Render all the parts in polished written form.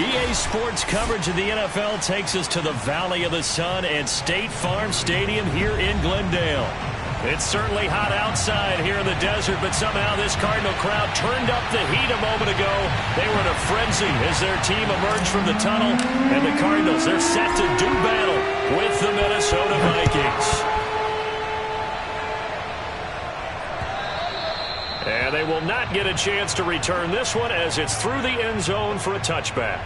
EA Sports coverage of the NFL takes us to the Valley of the Sun at State Farm Stadium here in Glendale. It's certainly hot outside here in the desert, but somehow this Cardinal crowd turned up the heat a moment ago. They were in a frenzy as their team emerged from the tunnel, and the Cardinals, they're set to do battle with the Minnesota Vikings. And they will not get a chance to return this one as it's through the end zone for a touchback.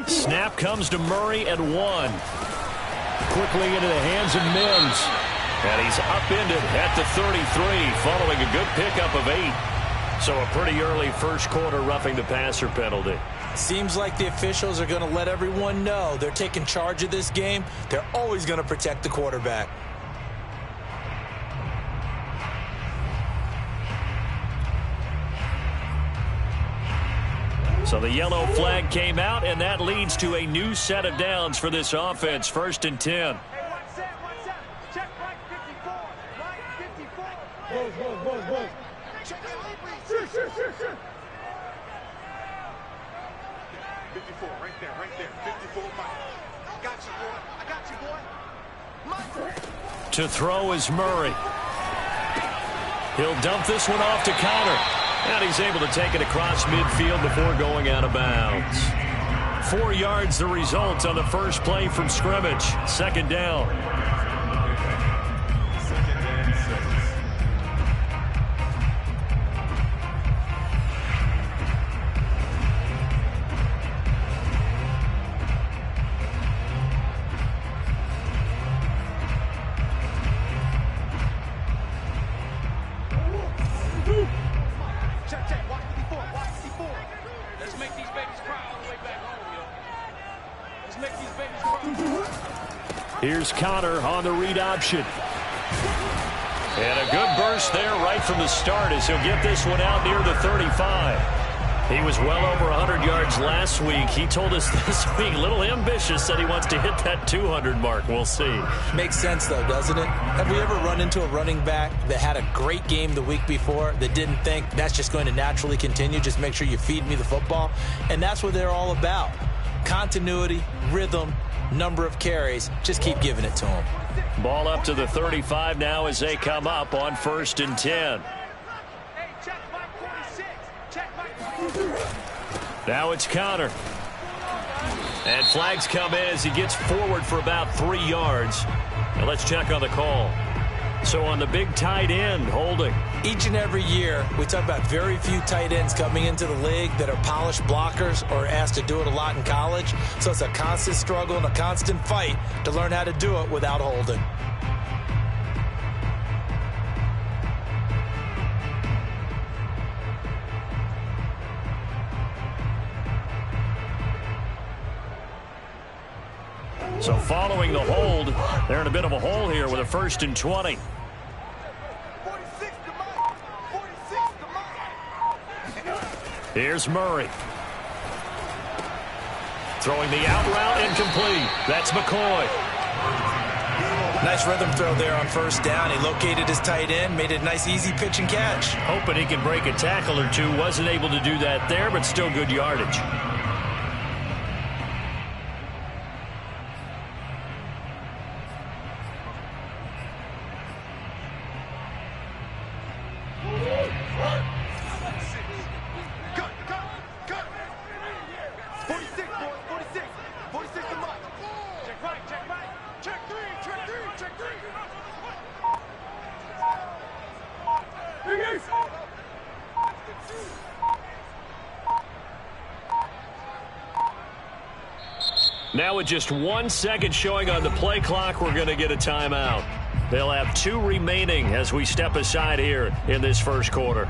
Snap comes to Murray at 1. Quickly into the hands of Mims. And he's upended at the 33 following a good pickup of 8. So a pretty early first quarter roughing the passer penalty. Seems like the officials are going to let everyone know they're taking charge of this game. They're always going to protect the quarterback. So the yellow flag came out, and that leads to a new set of downs for this offense. 1st and 10. Check right 54. Right 54. Check sure. 54, right there. 54, Mike. Got you, boy. I got you, boy. Mike. To throw is Murray. He'll dump this one off to Connor. And he's able to take it across midfield before going out of bounds. 4 yards the result on the first play from scrimmage. 2nd down. Here's Connor on the read option. And a good burst there right from the start as he'll get this one out near the 35. He was well over 100 yards last week. He told us this week, a little ambitious, said he wants to hit that 200 mark. We'll see. Makes sense, though, doesn't it? Have we ever run into a running back that had a great game the week before that didn't think that's just going to naturally continue? Just make sure you feed me the football. And that's what they're all about. Continuity, rhythm, number of carries. Just keep giving it to him. Ball up to the 35 now as they come up on 1st and 10. Now it's Connor. And flags come in as he gets forward for about 3 yards. Now let's check on the call. So on the big tight end, holding. Each and every year, we talk about very few tight ends coming into the league that are polished blockers or asked to do it a lot in college. So it's a constant struggle and a constant fight to learn how to do it without holding. So following the hold, they're in a bit of a hole here with a 1st and 20. Here's Murray. Throwing the out route incomplete. That's McCoy. Nice rhythm throw there on 1st down. He located his tight end, made it a nice easy pitch and catch. Hoping he can break a tackle or two. Wasn't able to do that there, but still good yardage. now with just 1 second showing on the play clock, we're going to get a timeout. They'll have 2 remaining as we step aside here in this first quarter.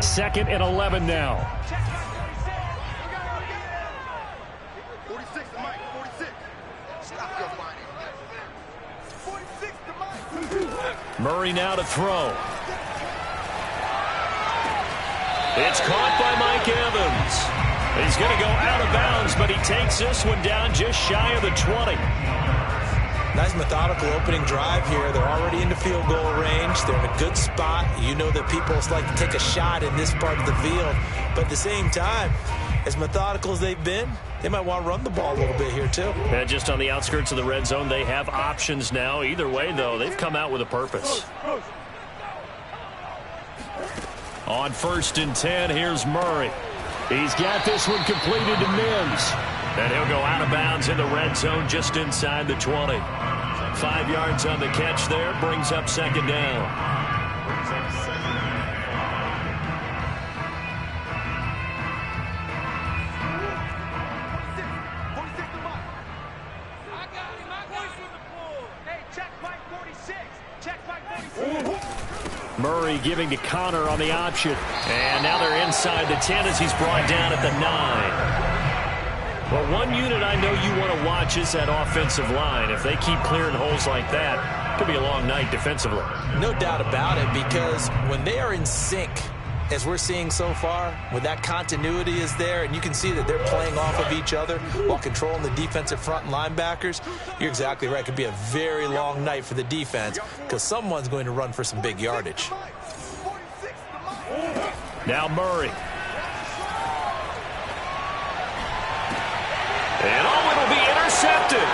Second and 11 now. 46 to Mike, 46. Stop your whining. 46 to Mike. Murray now to throw. It's caught by Mike Evans. He's going to go out of bounds, but he takes this one down just shy of the 20. Nice methodical opening drive here. They're already in the field goal range. They're in a good spot. You know that people like to take a shot in this part of the field. But at the same time, as methodical as they've been, they might want to run the ball a little bit here too. And just on the outskirts of the red zone, they have options now. Either way, though, they've come out with a purpose. On 1st and 10, here's Murray. He's got this one completed to Mims. And he'll go out of bounds in the red zone just inside the 20. 5 yards on the catch there, brings up 2nd down. Murray giving to Connor on the option. And now they're inside the 10 as he's brought down at the 9. Well, one unit I know you want to watch is that offensive line. If they keep clearing holes like that, it could be a long night defensively. No doubt about it, because when they are in sync, as we're seeing so far, when that continuity is there, and you can see that they're playing off of each other while controlling the defensive front and linebackers, you're exactly right. It could be a very long night for the defense because someone's going to run for some big yardage. Now Murray. And it'll be intercepted.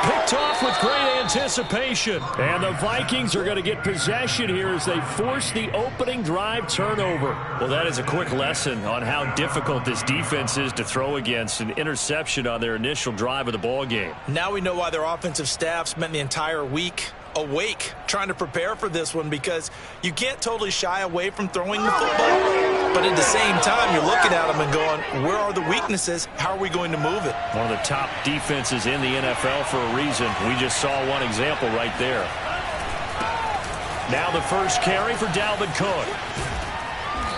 Picked off with great anticipation. And the Vikings are going to get possession here as they force the opening drive turnover. Well, that is a quick lesson on how difficult this defense is to throw against. An interception on their initial drive of the ball game. Now we know why their offensive staff spent the entire week awake trying to prepare for this one, because you can't totally shy away from throwing the football, but at the same time you're looking at them and going, where are the weaknesses? How are we going to move it? One of the top defenses in the NFL for a reason. We just saw one example right there. Now the first carry for Dalvin Cook,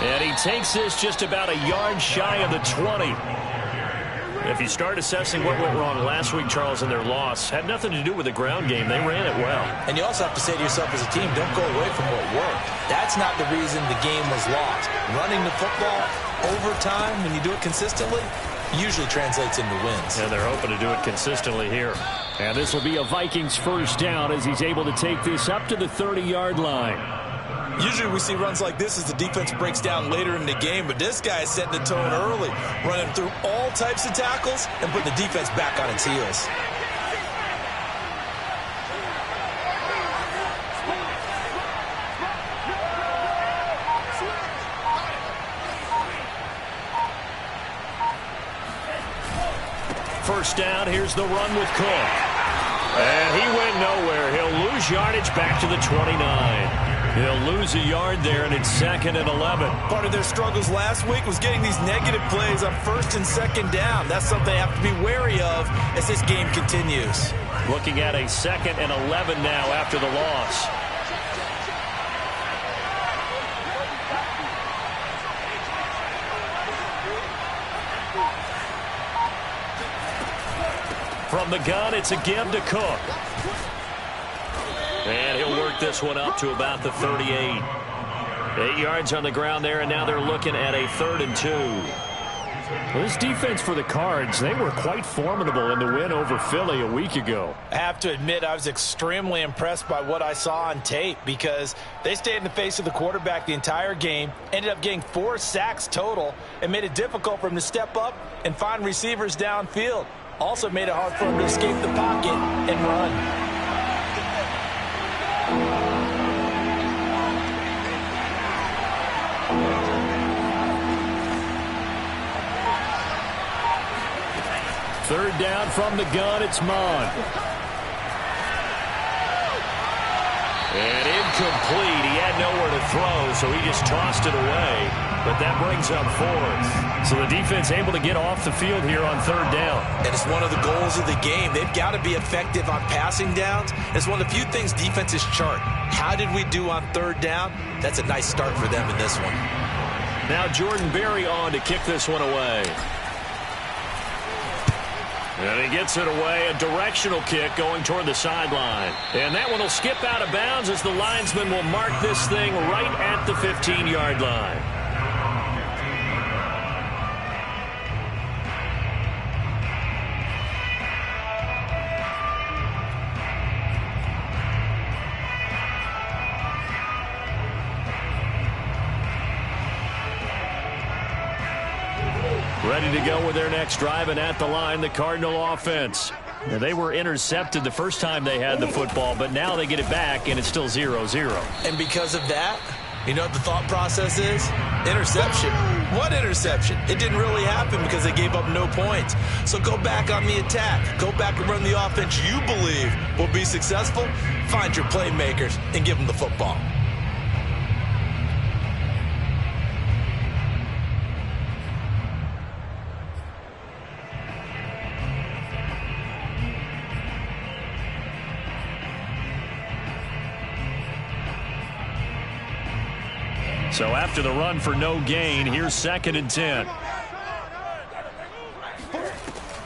and he takes this just about a yard shy of the 20. If you start assessing what went wrong last week, Charles, in their loss, had nothing to do with the ground game. They ran it well. And you also have to say to yourself as a team, don't go away from what worked. That's not the reason the game was lost. Running the football over time, when you do it consistently, usually translates into wins. And they're hoping to do it consistently here. And this will be a Vikings first down as he's able to take this up to the 30-yard line. Usually we see runs like this as the defense breaks down later in the game, but this guy is setting the tone early, running through all types of tackles and putting the defense back on its heels. First down, here's the run with Cook. And he went nowhere. He'll lose yardage back to the 29. He'll lose a yard there, and it's 2nd and 11. Part of their struggles last week was getting these negative plays on 1st and 2nd down. That's something they have to be wary of as this game continues. Looking at a 2nd and 11 now after the loss. From the gun, it's a give to Cook. And he'll work this one up to about the 38. 8 yards on the ground there, and now they're looking at a 3rd and 2. Well, this defense for the Cards, they were quite formidable in the win over Philly a week ago. I have to admit, I was extremely impressed by what I saw on tape, because they stayed in the face of the quarterback the entire game, ended up getting 4 sacks total, and made it difficult for him to step up and find receivers downfield. Also made it hard for him to escape the pocket and run. Third down from the gun, it's Mon. And in incomplete. He had nowhere to throw, so he just tossed it away. But that brings up fourth. So the defense able to get off the field here on third down. And it's one of the goals of the game. They've got to be effective on passing downs. It's one of the few things defenses chart. How did we do on third down? That's a nice start for them in this one. Now Jordan Berry on to kick this one away. And he gets it away, a directional kick going toward the sideline. And that one will skip out of bounds as the linesman will mark this thing right at the 15-yard line. Ready to go with their next drive, and at the line, the Cardinal offense. Now, they were intercepted the first time they had the football, but now they get it back, and it's still 0-0. And because of that, you know what the thought process is? Interception. What interception? It didn't really happen because they gave up no points. So go back on the attack. Go back and run the offense you believe will be successful. Find your playmakers and give them the football. So after the run for no gain, here's 2nd and 10.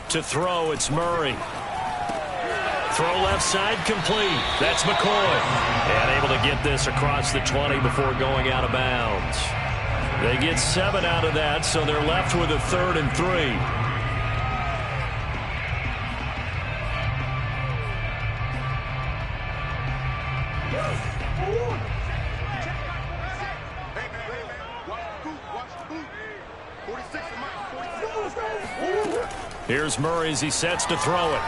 To throw, it's Murray. Throw left side complete. That's McCoy. And able to get this across the 20 before going out of bounds. They get 7 out of that, so they're left with a 3rd and 3. Here's Murray as he sets to throw it.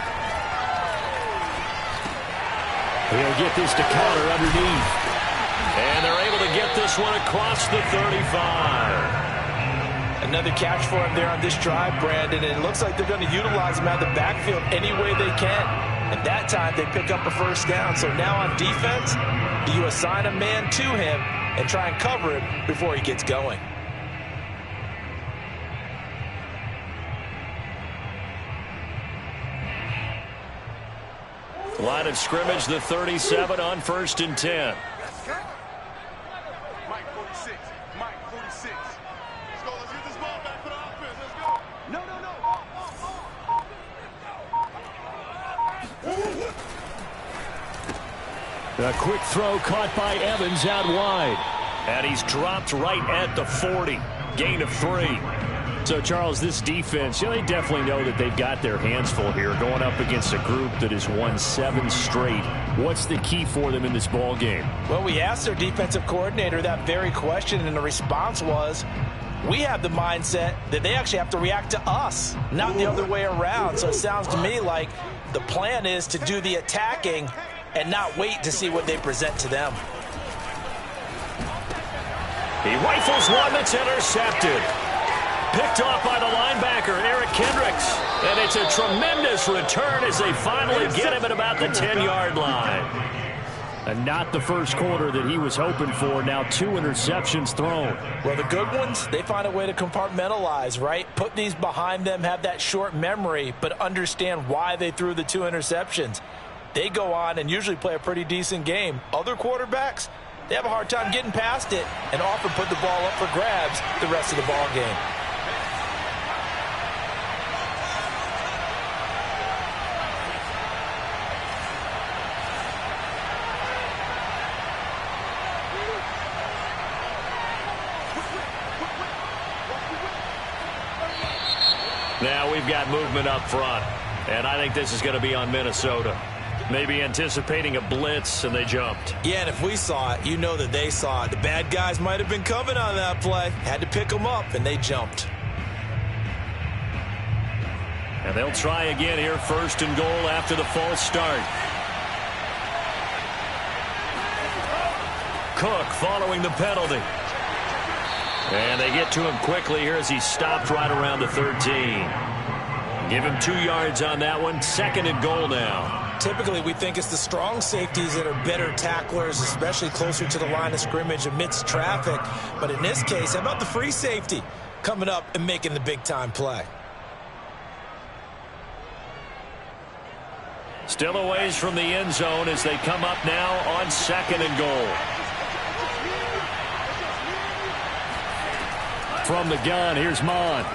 He'll get this to Counter underneath. And they're able to get this one across the 35. Another catch for him there on this drive, Brandon. And it looks like they're going to utilize him out of the backfield any way they can. And that time they pick up a first down. So now on defense, do you assign a man to him and try and cover him before he gets going? Line of scrimmage, the 37 on 1st and 10. Mike 46. Mike 46. Let's go. Let's get this ball back for the offense. Let's go. No. A quick throw caught by Evans out wide. And he's dropped right at the 40. Gain of 3. So, Charles, this defense, they definitely know that they've got their hands full here going up against a group that has won 7 straight. What's the key for them in this ball game? Well, we asked their defensive coordinator that very question, and the response was, we have the mindset that they actually have to react to us, not the other way around. So it sounds to me like the plan is to do the attacking and not wait to see what they present to them. He rifles one that's intercepted. Picked off by the linebacker, Eric Kendricks. And it's a tremendous return as they finally get him at about the 10-yard line. And not the first quarter that he was hoping for. Now 2 interceptions thrown. Well, the good ones, they find a way to compartmentalize, right? Put these behind them, have that short memory, but understand why they threw the 2 interceptions. They go on and usually play a pretty decent game. Other quarterbacks, they have a hard time getting past it and often put the ball up for grabs the rest of the ball game. Now we've got movement up front, and I think this is going to be on Minnesota. Maybe anticipating a blitz, and they jumped. Yeah, and if we saw it, you know that they saw it. The bad guys might have been coming on that play. Had to pick them up, and they jumped. And they'll try again here, 1st and goal after the false start. Cook following the penalty. And they get to him quickly here as he stopped right around the 13. Give him 2 yards on that one. 2nd and goal now. Typically, we think it's the strong safeties that are better tacklers, especially closer to the line of scrimmage amidst traffic. But in this case, how about the free safety coming up and making the big-time play? Still a ways from the end zone as they come up now on 2nd and goal. From the gun, here's Mon.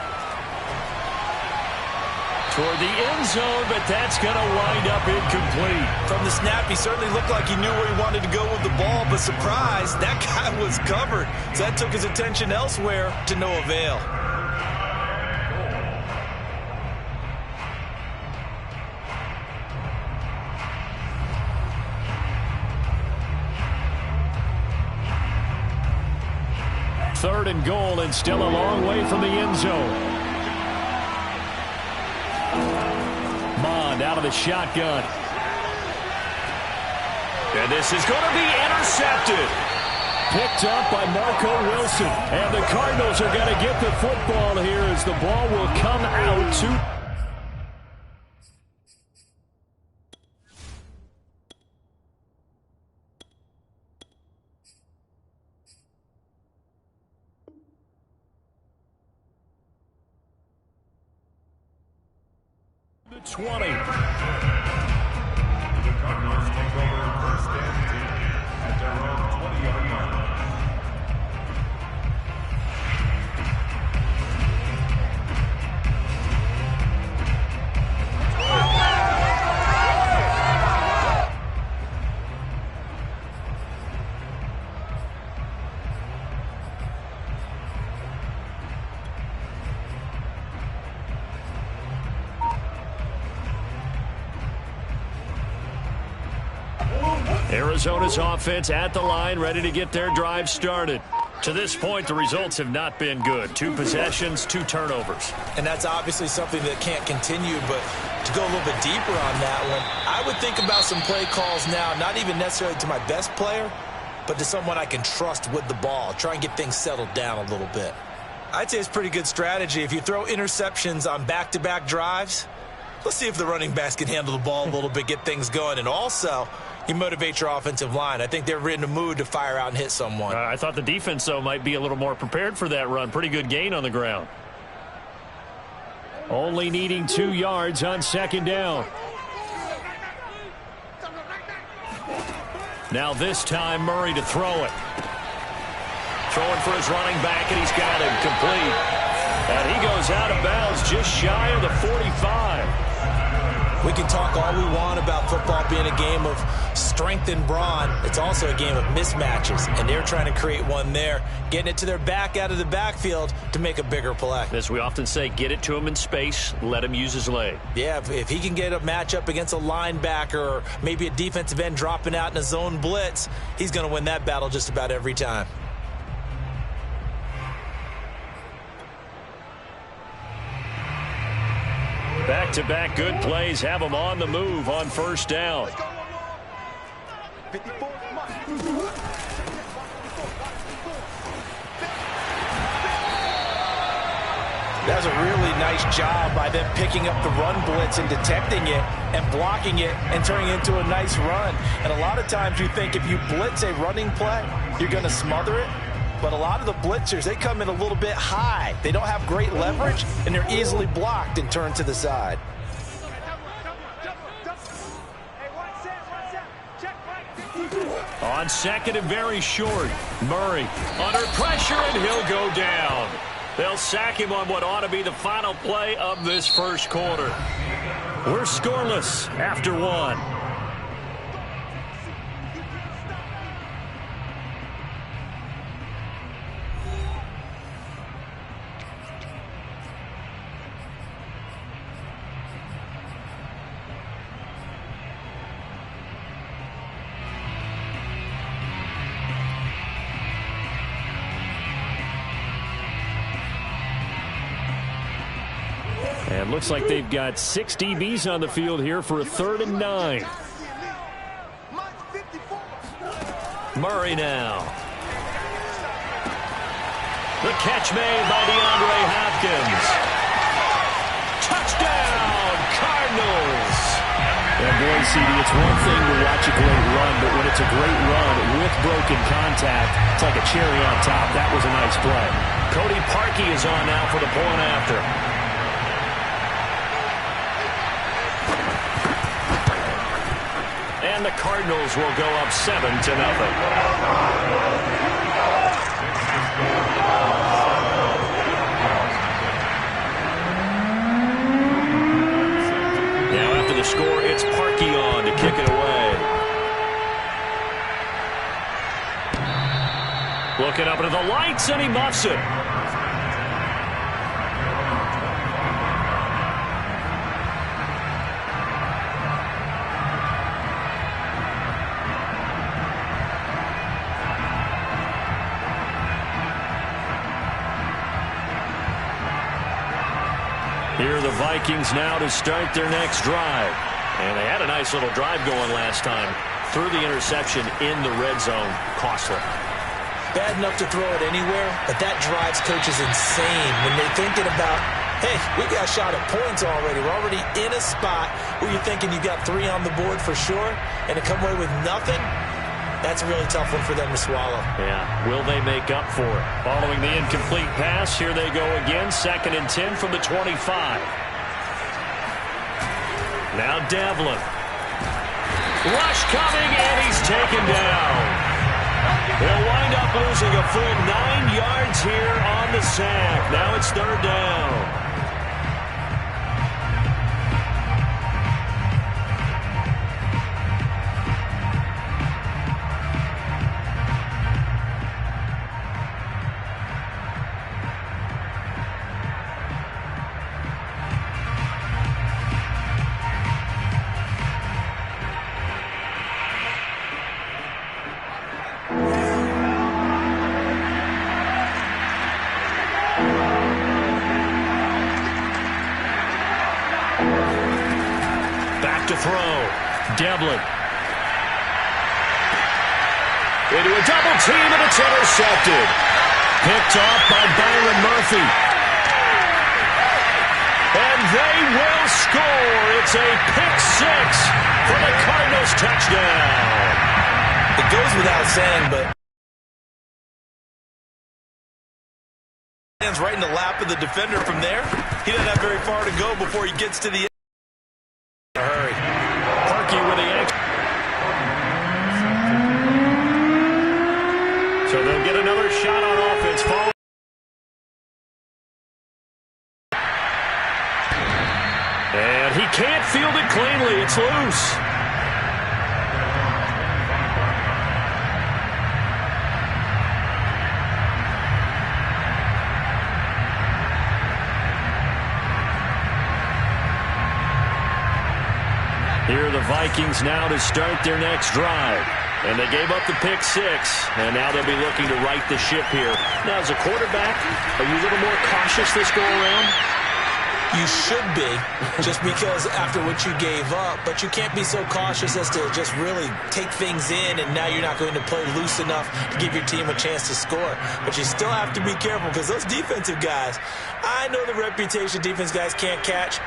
Toward the end zone, but that's going to wind up incomplete. From the snap, he certainly looked like he knew where he wanted to go with the ball, but surprise, that guy was covered. So that took his attention elsewhere to no avail. Third and goal, and still a long way from the end zone. Mond out of the shotgun. And this is going to be intercepted. Picked up by Marco Wilson. And the Cardinals are going to get the football here as the ball will come out to... the 20. The Cardinals take over first and 10 at their own 20-yard line. Arizona's offense at the line, ready to get their drive started. To this point, the results have not been good. 2 possessions, 2 turnovers. And that's obviously something that can't continue, but to go a little bit deeper on that one, I would think about some play calls now, not even necessarily to my best player, but to someone I can trust with the ball. Try and get things settled down a little bit. I'd say it's pretty good strategy. If you throw interceptions on back-to-back drives, let's see if the running backs can handle the ball a little bit, get things going, and also you motivate your offensive line. I think they're in the mood to fire out and hit someone. I thought the defense, though, might be a little more prepared for that run. Pretty good gain on the ground. Only needing 2 yards on 2nd down. Now this time, Murray to throw it. Throwing for his running back, and he's got him complete. And he goes out of bounds just shy of the 45. We can talk all we want about football being a game of strength and brawn. It's also a game of mismatches, and they're trying to create one there, getting it to their back out of the backfield to make a bigger play. As we often say, get it to him in space, let him use his leg. Yeah, if he can get a matchup against a linebacker or maybe a defensive end dropping out in a zone blitz, he's going to win that battle just about every time. Back-to-back good plays have him on the move on 1st down. That was a really nice job by them picking up the run blitz and detecting it and blocking it and turning it into a nice run. And a lot of times you think if you blitz a running play, you're going to smother it. But a lot of the blitzers, they come in a little bit high. They don't have great leverage, and they're easily blocked and turned to the side. On 2nd and very short, Murray under pressure, and he'll go down. They'll sack him on what ought to be the final play of this 1st quarter. We're scoreless after 1. And looks like they've got 6 DBs on the field here for a 3rd and 9. Murray now. The catch made by DeAndre Hopkins. Touchdown, Cardinals. Yeah, boy, CD, it's one thing to watch a great run, but when it's a great run with broken contact, it's like a cherry on top. That was a nice play. Cody Parkey is on now for the point after. And the Cardinals will go up 7-0. Now after the score, it's Parkey on to kick it away. Looking up into the lights, and he muffs it. Here are the Vikings now to start their next drive. And they had a nice little drive going last time. Threw the interception in the red zone. Costly. Bad enough to throw it anywhere, but that drives coaches insane when they're thinking about, hey, we got a shot at points already. We're already in a spot where you're thinking you got 3 on the board for sure, and to come away with nothing, that's a really tough one for them to swallow. Yeah, will they make up for it? Following the incomplete pass, here they go again, 2nd and 10 from the 25. Now Devlin. Rush coming, and he's taken down. They'll wind up losing a full 9 yards here on the sack. Now it's 3rd down. To throw. Devlin. Into a double team, and it's intercepted. Picked off by Byron Murphy. And they will score. It's a pick 6 for the Cardinals touchdown. It goes without saying, but lands right in the lap of the defender from there. He doesn't have very far to go before he gets to the end. Hurry. Parkey with the action. So they'll get another shot on offense. And he can't field it cleanly. It's loose. Here are the Vikings now to start their next drive. And they gave up the pick 6, and now they'll be looking to right the ship here. Now, as a quarterback, are you a little more cautious this go-around? You should be, just because after what you gave up, but you can't be so cautious as to just really take things in, and now you're not going to play loose enough to give your team a chance to score. But you still have to be careful, because those defensive guys, I know the reputation defense guys can't catch.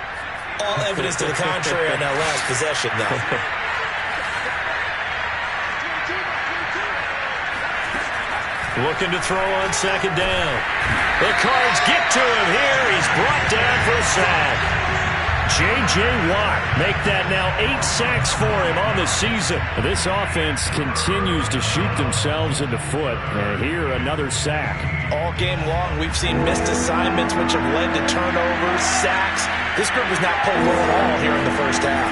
All evidence to the contrary on that last possession, though. Looking to throw on 2nd down. The Cards get to him here. He's brought down for a sack. J.J. Watt make that now 8 sacks for him on the season. This offense continues to shoot themselves in the foot. And here, another sack. All game long, we've seen missed assignments, which have led to turnovers, sacks. This group was not playing well at all here in the first half.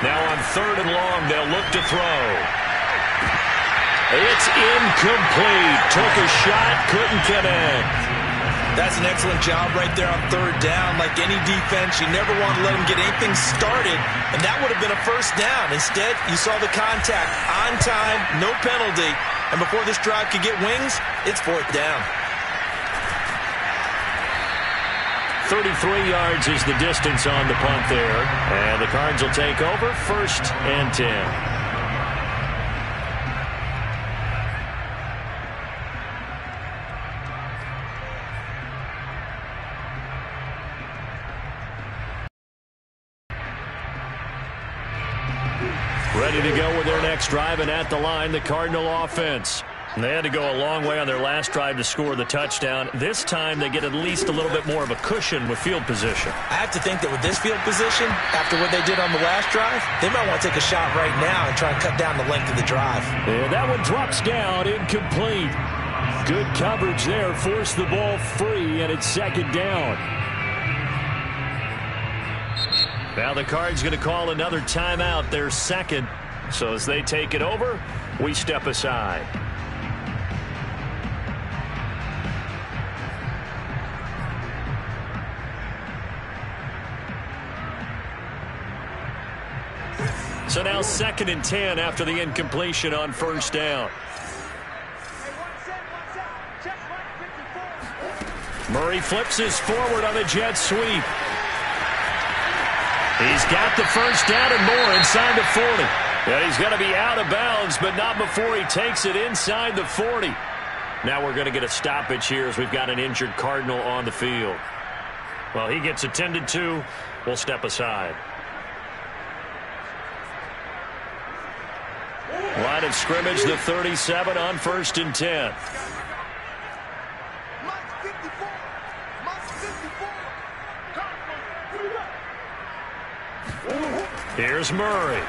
Now on 3rd and long, they'll look to throw. It's incomplete. Took a shot, couldn't connect. That's an excellent job right there on 3rd down. Like any defense, you never want to let them get anything started, and that would have been a 1st down. Instead, you saw the contact on time, no penalty, and before this drive could get wings, it's 4th down. 33 yards is the distance on the punt there, and the Cards will take over 1st and 10. ready to go with their next drive, and at the line, the Cardinal offense. They had to go a long way on their last drive to score the touchdown. This time, they get at least a little bit more of a cushion with field position. I have to think that with this field position, after what they did on the last drive, they might want to take a shot right now and try and cut down the length of the drive. And that one drops down, incomplete. Good coverage there, forced the ball free, and it's second down. Now the Cards going to call another timeout, their second. So as they take it over, we step aside. So now 2nd and 10 after the incompletion on first down. Murray flips his forward on the jet sweep. He's got the first down and more inside the 40. And he's going to be out of bounds, but not before he takes it inside the 40. Now we're going to get a stoppage here as we've got an injured Cardinal on the field. Well, he gets attended to. We'll step aside. Line of scrimmage, the 37 on 1st and 10. Here's Murray.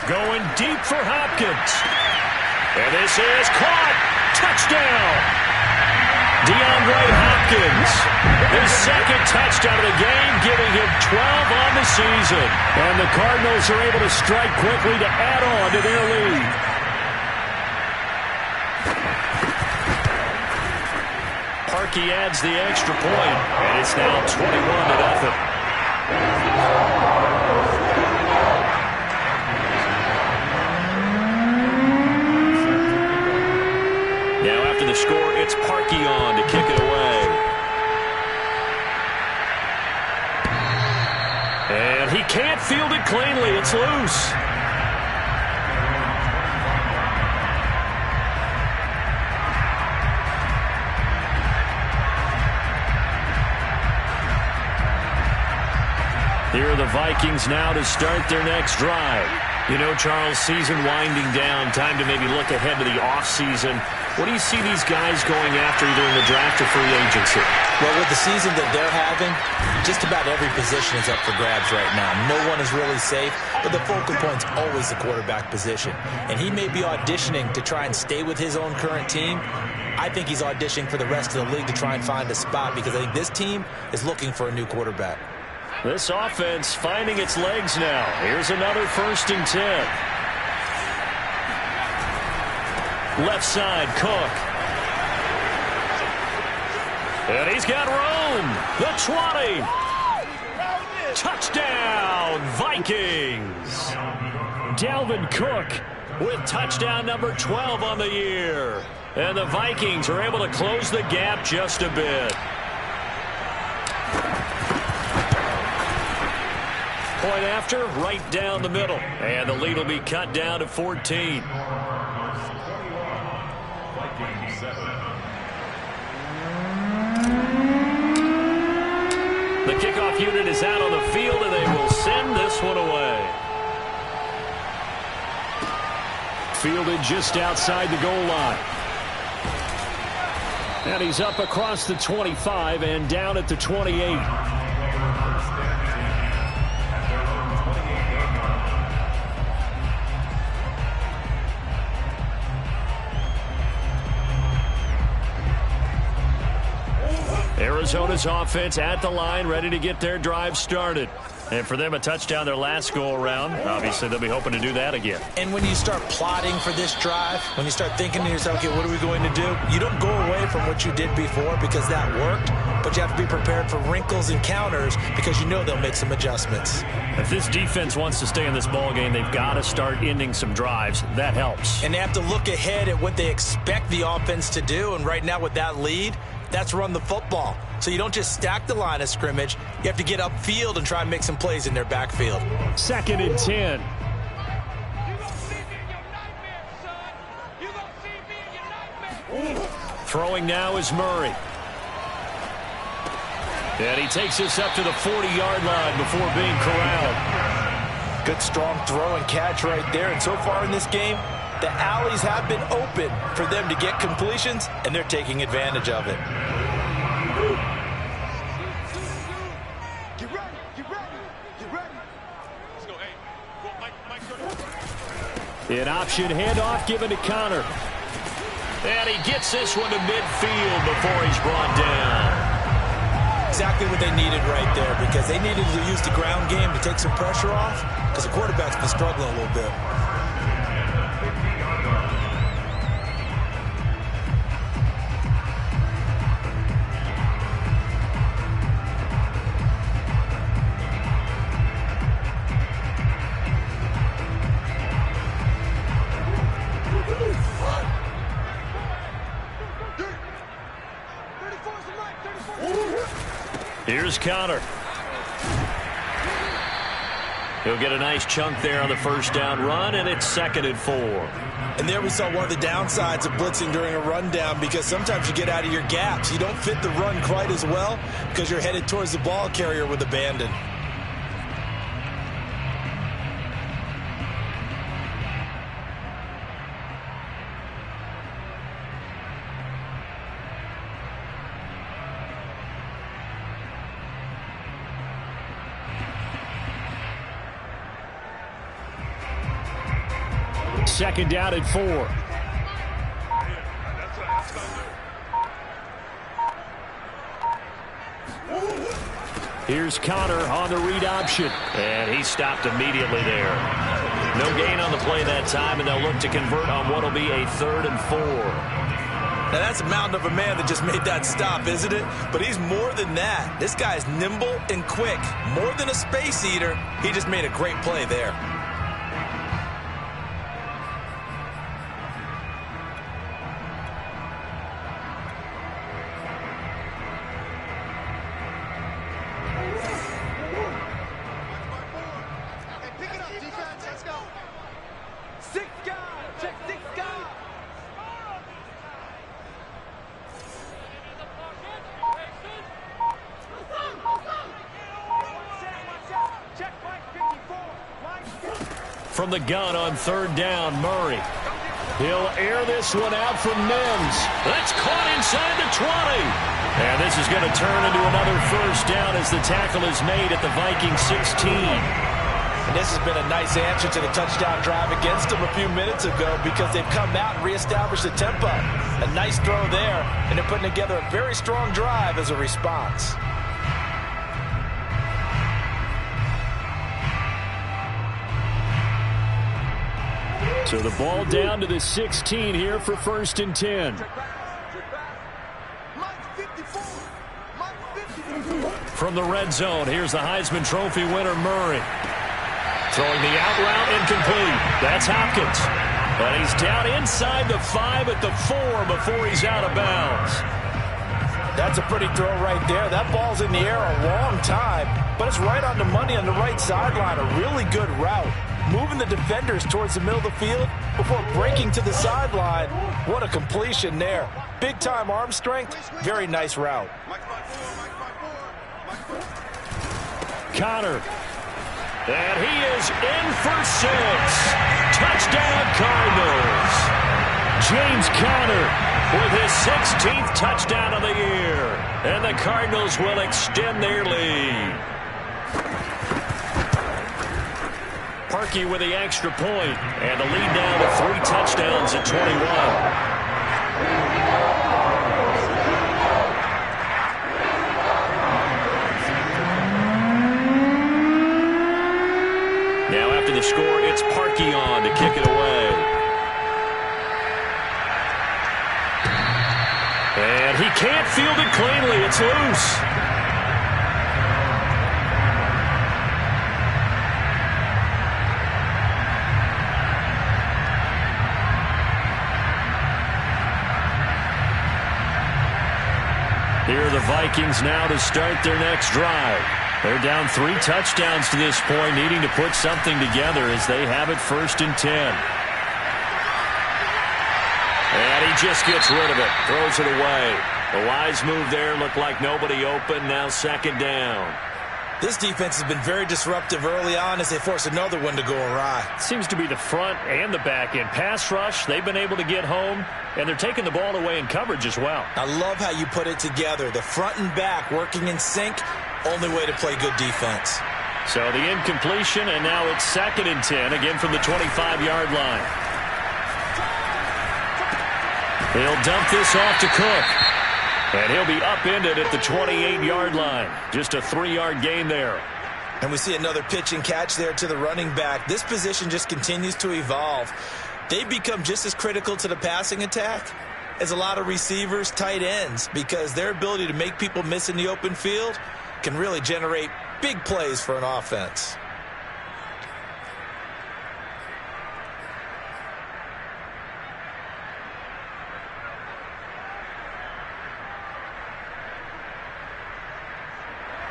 Going deep for Hopkins. And this is caught. Touchdown. DeAndre Hopkins. His second touchdown of the game, giving him 12 on the season. And the Cardinals are able to strike quickly to add on to their lead. Parkey adds the extra point, and it's now 21-0. Now after the score, it's Parkey on to kick it away. And he can't field it cleanly. It's loose. Here are the Vikings now to start their next drive. You know, Charles, season winding down, time to maybe look ahead to the offseason. What do you see these guys going after either in the draft or free agency? Well, with the season that they're having, just about every position is up for grabs right now. No one is really safe, but the focal point's always the quarterback position. And he may be auditioning to try and stay with his own current team. I think he's auditioning for the rest of the league to try and find a spot because I think this team is looking for a new quarterback. This offense finding its legs now. Here's another 1st and 10. Left side, Cook. And he's got room. The 20. Touchdown, Vikings. Dalvin Cook with touchdown number 12 on the year. And the Vikings are able to close the gap just a bit. Point after, right down the middle. And the lead will be cut down to 14. The kickoff unit is out on the field, and they will send this one away. Fielded just outside the goal line. And he's up across the 25 and down at the 28. Arizona's offense at the line, ready to get their drive started. And for them, a touchdown their last go-around. Obviously, they'll be hoping to do that again. And when you start plotting for this drive, when you start thinking to yourself, okay, what are we going to do? You don't go away from what you did before because that worked, but you have to be prepared for wrinkles and counters because you know they'll make some adjustments. If this defense wants to stay in this ballgame, they've got to start ending some drives. That helps. And they have to look ahead at what they expect the offense to do, and right now with that lead, that's run the football. So you don't just stack the line of scrimmage. You have to get upfield and try and make some plays in their backfield. 2nd and 10. Throwing now is Murray. And he takes this up to the 40-yard line before being corralled. Good, strong throw and catch right there. And so far in this game, the alleys have been open for them to get completions, and they're taking advantage of it. Get ready, get ready, get ready. Let's go, hey. Go, Mike. An option handoff given to Connor. And he gets this one to midfield before he's brought down. Exactly what they needed right there, because they needed to use the ground game to take some pressure off, because the quarterback's been struggling a little bit. Here's Connor. He'll get a nice chunk there on the first down run, and it's 2nd and 4. And there we saw one of the downsides of blitzing during a rundown, because sometimes you get out of your gaps. You don't fit the run quite as well because you're headed towards the ball carrier with abandon. Second down and 4. Here's Connor on the read option. And he stopped immediately there. No gain on the play that time, and they'll look to convert on what will be a 3rd and 4. Now, that's a mountain of a man that just made that stop, isn't it? But he's more than that. This guy's nimble and quick. More than a space eater. He just made a great play there. From the gun on 3rd down, Murray. He'll air this one out from Mims. That's caught inside the 20. And this is going to turn into another first down as the tackle is made at the Vikings 16. And this has been a nice answer to the touchdown drive against them a few minutes ago, because they've come out and reestablished the tempo. A nice throw there, and they're putting together a very strong drive as a response. So the ball down to the 16 here for 1st and 10. From the red zone, here's the Heisman Trophy winner, Murray. Throwing the out route incomplete. That's Hopkins. And he's down inside the 5 at the 4 before he's out of bounds. That's a pretty throw right there. That ball's in the air a long time, but it's right on the money on the right sideline. A really good route. Moving the defenders towards the middle of the field before breaking to the sideline. What a completion there. Big-time arm strength. Very nice route. Connor. And he is in for 6. Touchdown, Cardinals. James Conner with his 16th touchdown of the year. And the Cardinals will extend their lead. Parkey with the extra point, and the lead now to 3 touchdowns at 21. Now after the score, it's Parkey on to kick it away. And he can't field it cleanly. It's loose. Here are the Vikings now to start their next drive. They're down 3 touchdowns to this point, needing to put something together as they have it 1st and 10. And he just gets rid of it, throws it away. A wise move there, looked like nobody open, now 2nd down. This defense has been very disruptive early on as they force another one to go awry. Seems to be the front and the back end. Pass rush, they've been able to get home, and they're taking the ball away in coverage as well. I love how you put it together. The front and back working in sync, only way to play good defense. So the incompletion, and now it's 2nd and 10, again from the 25-yard line. He'll dump this off to Cook. And he'll be upended at the 28-yard line. Just a 3-yard gain there. And we see another pitch and catch there to the running back. This position just continues to evolve. They become just as critical to the passing attack as a lot of receivers, tight ends, because their ability to make people miss in the open field can really generate big plays for an offense.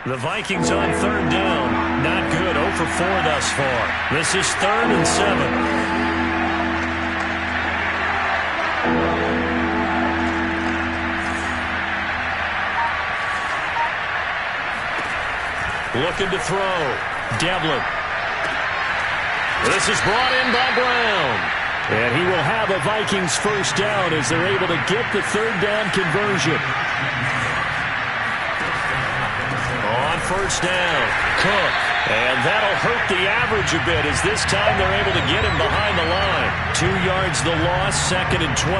The Vikings on 3rd down. Not good. 0 for 4 thus far. This is 3rd and 7. Looking to throw. Devlin. This is brought in by Brown. And he will have a Vikings first down as they're able to get the 3rd down conversion. On 1st down, Cook. And that'll hurt the average a bit as this time they're able to get him behind the line. 2 yards the loss, 2nd and 12.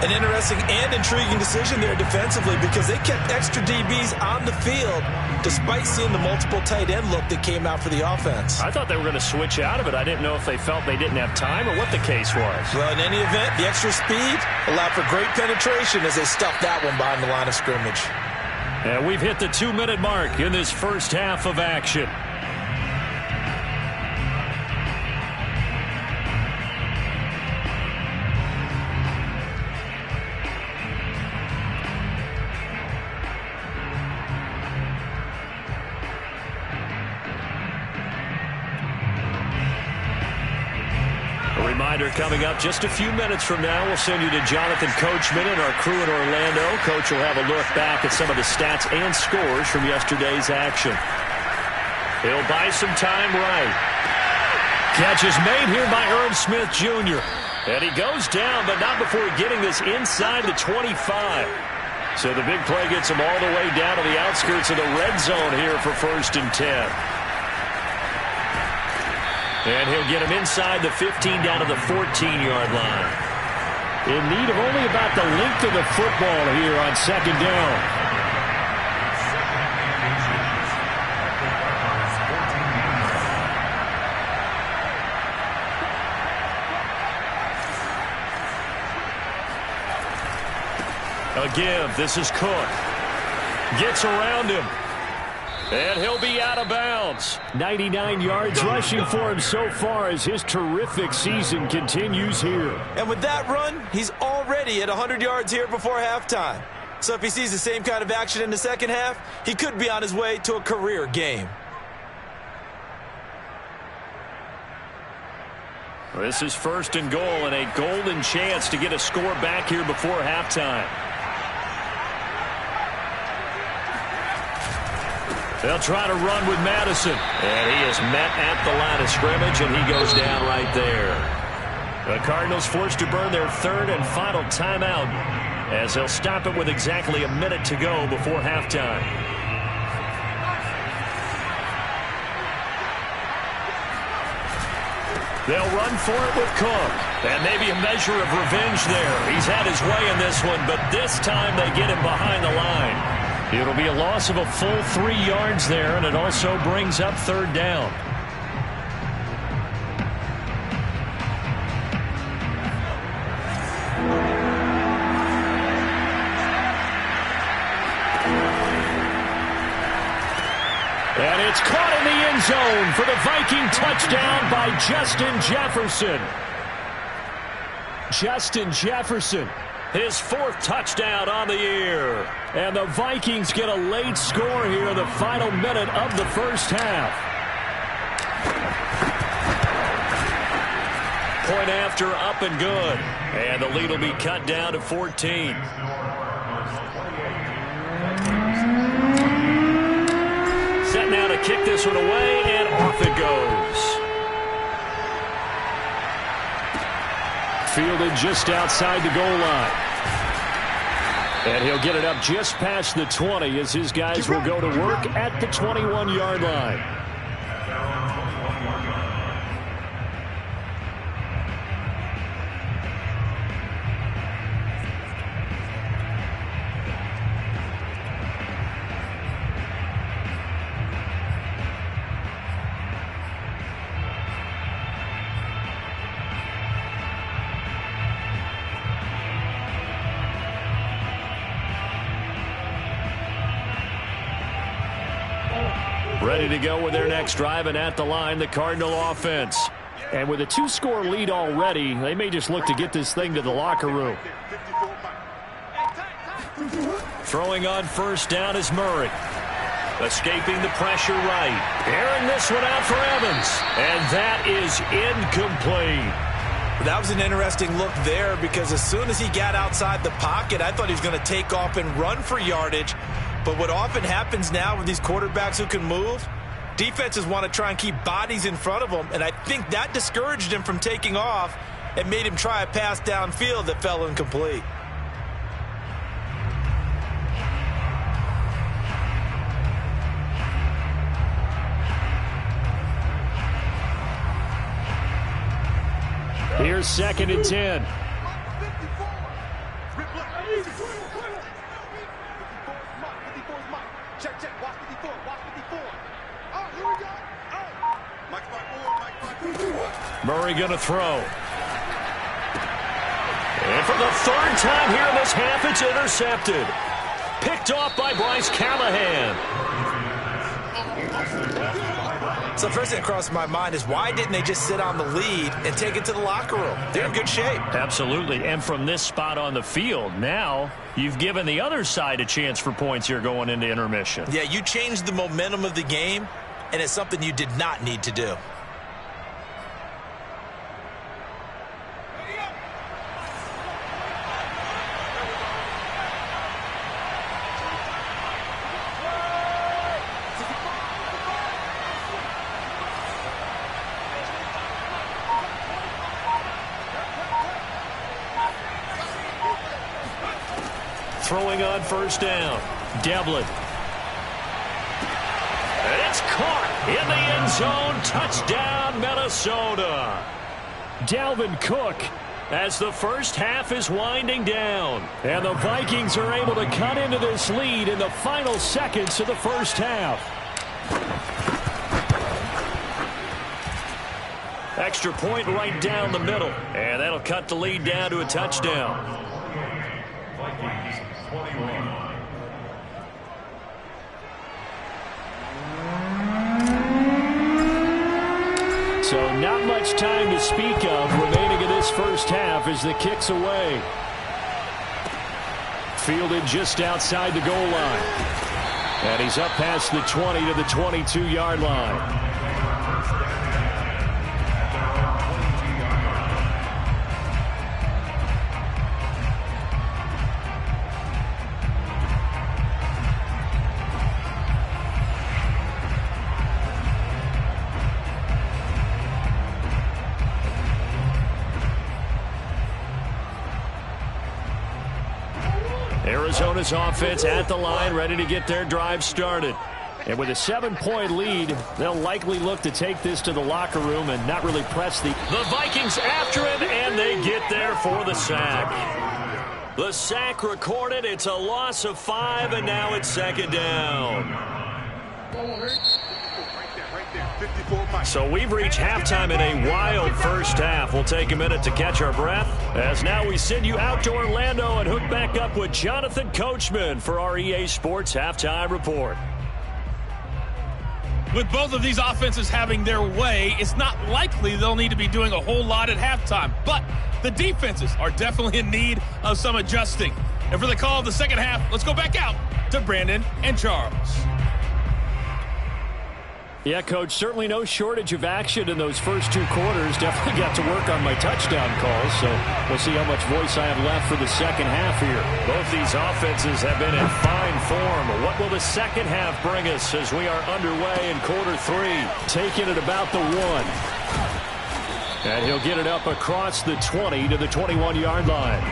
An interesting and intriguing decision there defensively because they kept extra DBs on the field despite seeing the multiple tight end look that came out for the offense. I thought they were going to switch out of it. I didn't know if they felt they didn't have time or what the case was. Well, in any event, the extra speed allowed for great penetration as they stuffed that one behind the line of scrimmage. And we've hit the 2-minute mark in this first half of action. Reminder coming up just a few minutes from now. We'll send you to Jonathan Coachman and our crew in Orlando. Coach will have a look back at some of the stats and scores from yesterday's action. He'll buy some time right. Catch is made here by Irv Smith Jr. And he goes down, but not before getting this inside the 25. So the big play gets him all the way down to the outskirts of the red zone here for 1st and 10. And he'll get him inside the 15 down to the 14-yard line. In need of only about the length of the football here on 2nd down. A give. This is Cook. Gets around him. And he'll be out of bounds. 99 yards rushing for him so far as his terrific season continues here. And with that run, he's already at 100 yards here before halftime. So if he sees the same kind of action in the second half, he could be on his way to a career game. This is 1st and goal and a golden chance to get a score back here before halftime. They'll try to run with Madison. And he is met at the line of scrimmage, and he goes down right there. The Cardinals forced to burn their 3rd and final timeout as they'll stop it with exactly a minute to go before halftime. They'll run for it with Cook. And maybe a measure of revenge there. He's had his way in this one, but this time they get him behind the line. It'll be a loss of a full 3 yards there, and it also brings up 3rd down. And it's caught in the end zone for the Viking touchdown by Justin Jefferson. Justin Jefferson, his 4th touchdown on the year. And the Vikings get a late score here in the final minute of the first half. Point after, up and good. And the lead will be cut down to 14. Set now to kick this one away, and off it goes. Fielded just outside the goal line. And he'll get it up just past the 20 as his guys will go to work at the 21-yard line. Ready to go with their next drive, and at the line, the Cardinal offense. And with a 2-score lead already, they may just look to get this thing to the locker room. Throwing on first down is Murray. Escaping the pressure right. Airing this one out for Evans. And that is incomplete. That was an interesting look there because as soon as he got outside the pocket, I thought he was going to take off and run for yardage. But what often happens now with these quarterbacks who can move, defenses want to try and keep bodies in front of them, and I think that discouraged him from taking off and made him try a pass downfield that fell incomplete. Here's 2nd and 10. Murray going to throw. And for the 3rd time here in this half, it's intercepted. Picked off by Bryce Callahan. So first thing that crossed my mind is why didn't they just sit on the lead and take it to the locker room? They're in good shape. Absolutely. And from this spot on the field, now you've given the other side a chance for points here going into intermission. Yeah, you changed the momentum of the game, and it's something you did not need to do. Throwing on first down. Devlin. And it's caught in the end zone. Touchdown, Minnesota. Dalvin Cook as the first half is winding down. And the Vikings are able to cut into this lead in the final seconds of the first half. Extra point right down the middle. And that'll cut the lead down to a touchdown. So not much time to speak of remaining in this first half as the kick's away. Fielded just outside the goal line. And he's up past the 20 to the 22-yard line. Arizona's offense at the line, ready to get their drive started. And with a 7-point lead, they'll likely look to take this to the locker room and not really press the Vikings after it, and they get there for the sack. The sack recorded. It's a loss of 5, and now it's 2nd down. So we've reached halftime in a wild first half. We'll take a minute to catch our breath as now we send you out to Orlando and hook back up with Jonathan Coachman for our EA Sports Halftime Report. With both of these offenses having their way, it's not likely they'll need to be doing a whole lot at halftime. But the defenses are definitely in need of some adjusting. And for the call of the second half, let's go back out to Brandon and Charles. Yeah, Coach, certainly no shortage of action in those first 2 quarters. Definitely got to work on my touchdown calls, so we'll see how much voice I have left for the second half here. Both these offenses have been in fine form. What will the second half bring us as we are underway in quarter 3? Taking it about the 1. And he'll get it up across the 20 to the 21-yard line.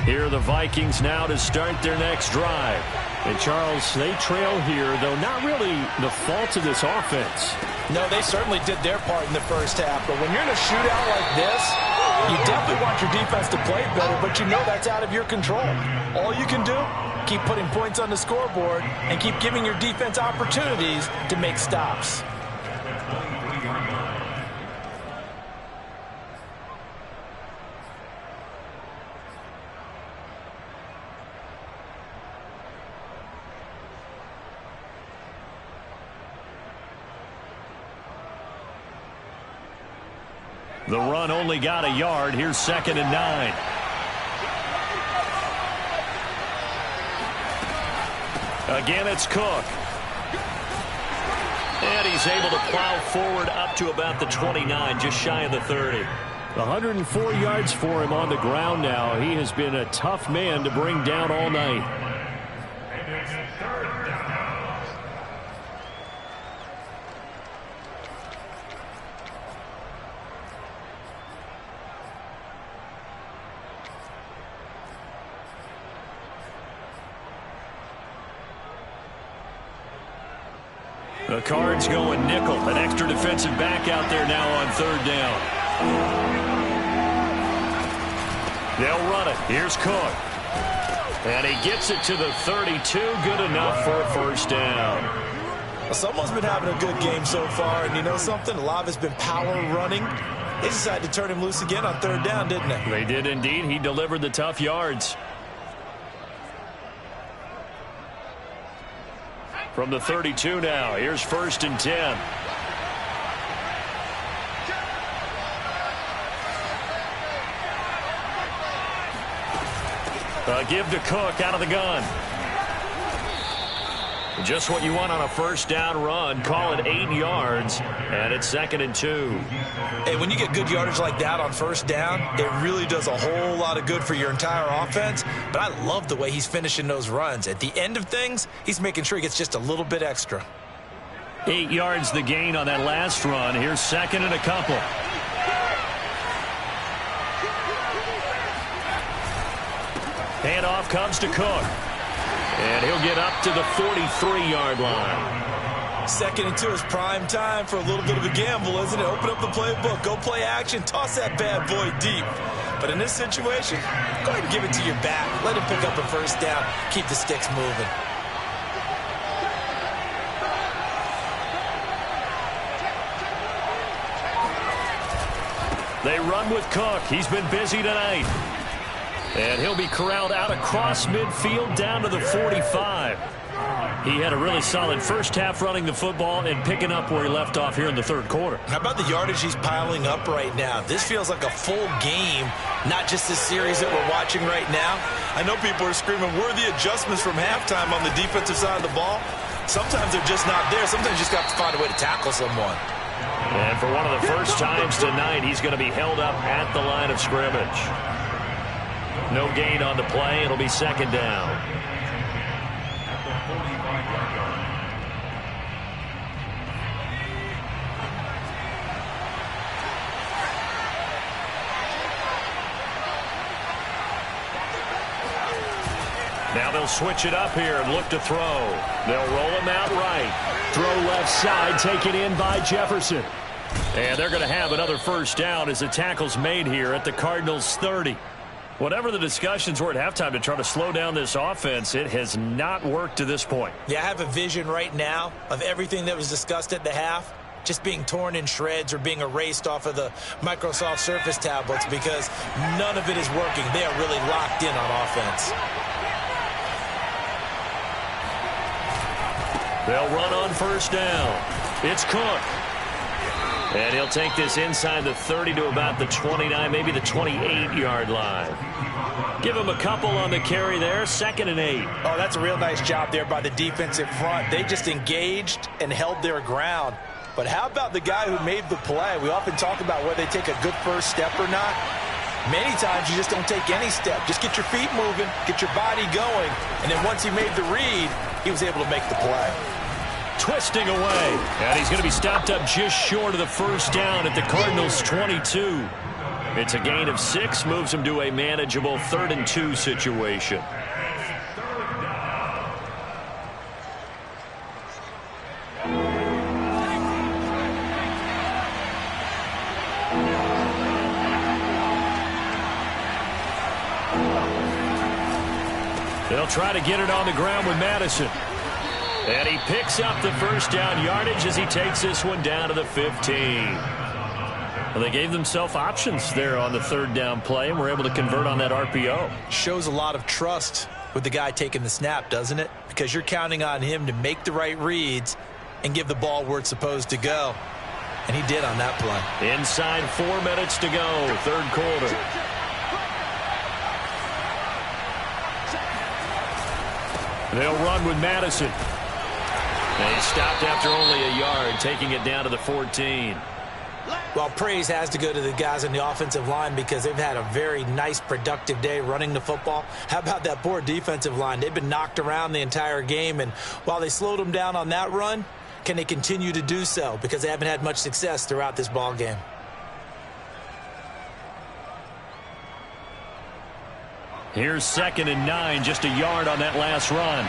Here are the Vikings now to start their next drive. And, Charles, they trail here, though not really the fault of this offense. No, they certainly did their part in the first half. But when you're in a shootout like this, you definitely want your defense to play better, but you know that's out of your control. All you can do, keep putting points on the scoreboard and keep giving your defense opportunities to make stops. The run only got a yard. Here's 2nd and 9. Again, it's Cook. And he's able to plow forward up to about the 29, just shy of the 30. 104 yards for him on the ground now. He has been a tough man to bring down all night. The Cards going nickel. An extra defensive back out there now on 3rd down. They'll run it. Here's Cook. And he gets it to the 32. Good enough for a first down. Well, someone's been having a good game so far, and you know something? A lot of it's been power running. They decided to turn him loose again on 3rd down, didn't they? They did indeed. He delivered the tough yards. From the 32 now, here's 1st and 10. Give to Cook out of the gun. Just what you want on a first down run. Call it 8 yards, and it's 2nd and 2. Hey, when you get good yardage like that on 1st down, it really does a whole lot of good for your entire offense. But I love the way he's finishing those runs. At the end of things, he's making sure he gets just a little bit extra. 8 yards the gain on that last run. Here's 2nd and a couple. Handoff comes to Cook. And he'll get up to the 43-yard line. 2nd and 2 is prime time for a little bit of a gamble, isn't it? Open up the playbook, go play action, toss that bad boy deep. But in this situation, go ahead and give it to your back. Let him pick up a first down. Keep the sticks moving. They run with Cook. He's been busy tonight. And he'll be corralled out across midfield down to the 45. He had a really solid first half running the football and picking up where he left off here in the 3rd quarter. How about the yardage he's piling up right now? This feels like a full game, not just this series that we're watching right now. I know people are screaming worthy adjustments from halftime on the defensive side of the ball. Sometimes they're just not there. Sometimes you just got to find a way to tackle someone. And for one of the first times tonight, he's going to be held up at the line of scrimmage. No gain on the play. It'll be 2nd down. Now they'll switch it up here and look to throw. They'll roll him out right. Throw left side, taken in by Jefferson. And they're going to have another first down as the tackle's made here at the Cardinals' 30. Whatever the discussions were at halftime to try to slow down this offense, it has not worked to this point. Yeah, I have a vision right now of everything that was discussed at the half just being torn in shreds or being erased off of the Microsoft Surface tablets because none of it is working. They are really locked in on offense. They'll run on first down. It's Cook. And he'll take this inside the 30 to about the 29, maybe the 28-yard line. Give him a couple on the carry there, 2nd and 8. Oh, that's a real nice job there by the defensive front. They just engaged and held their ground. But how about the guy who made the play? We often talk about whether they take a good first step or not. Many times you just don't take any step. Just get your feet moving, get your body going, and then once he made the read, he was able to make the play. Twisting away, and he's going to be stopped up just short of the first down at the Cardinals' 22. It's a gain of 6, moves him to a manageable 3rd and 2 situation. They'll try to get it on the ground with Madison. And he picks up the first down yardage as he takes this one down to the 15. Well, they gave themselves options there on the 3rd down play and were able to convert on that RPO. Shows a lot of trust with the guy taking the snap, doesn't it? Because you're counting on him to make the right reads and give the ball where it's supposed to go. And he did on that play. Inside 4 minutes to go, 3rd quarter. They'll run with Madison. And he stopped after only a yard, taking it down to the 14. Well, praise has to go to the guys on the offensive line because they've had a very nice, productive day running the football. How about that poor defensive line? They've been knocked around the entire game, and while they slowed them down on that run, can they continue to do so? Because they haven't had much success throughout this ball game. Here's 2nd and 9, just a yard on that last run.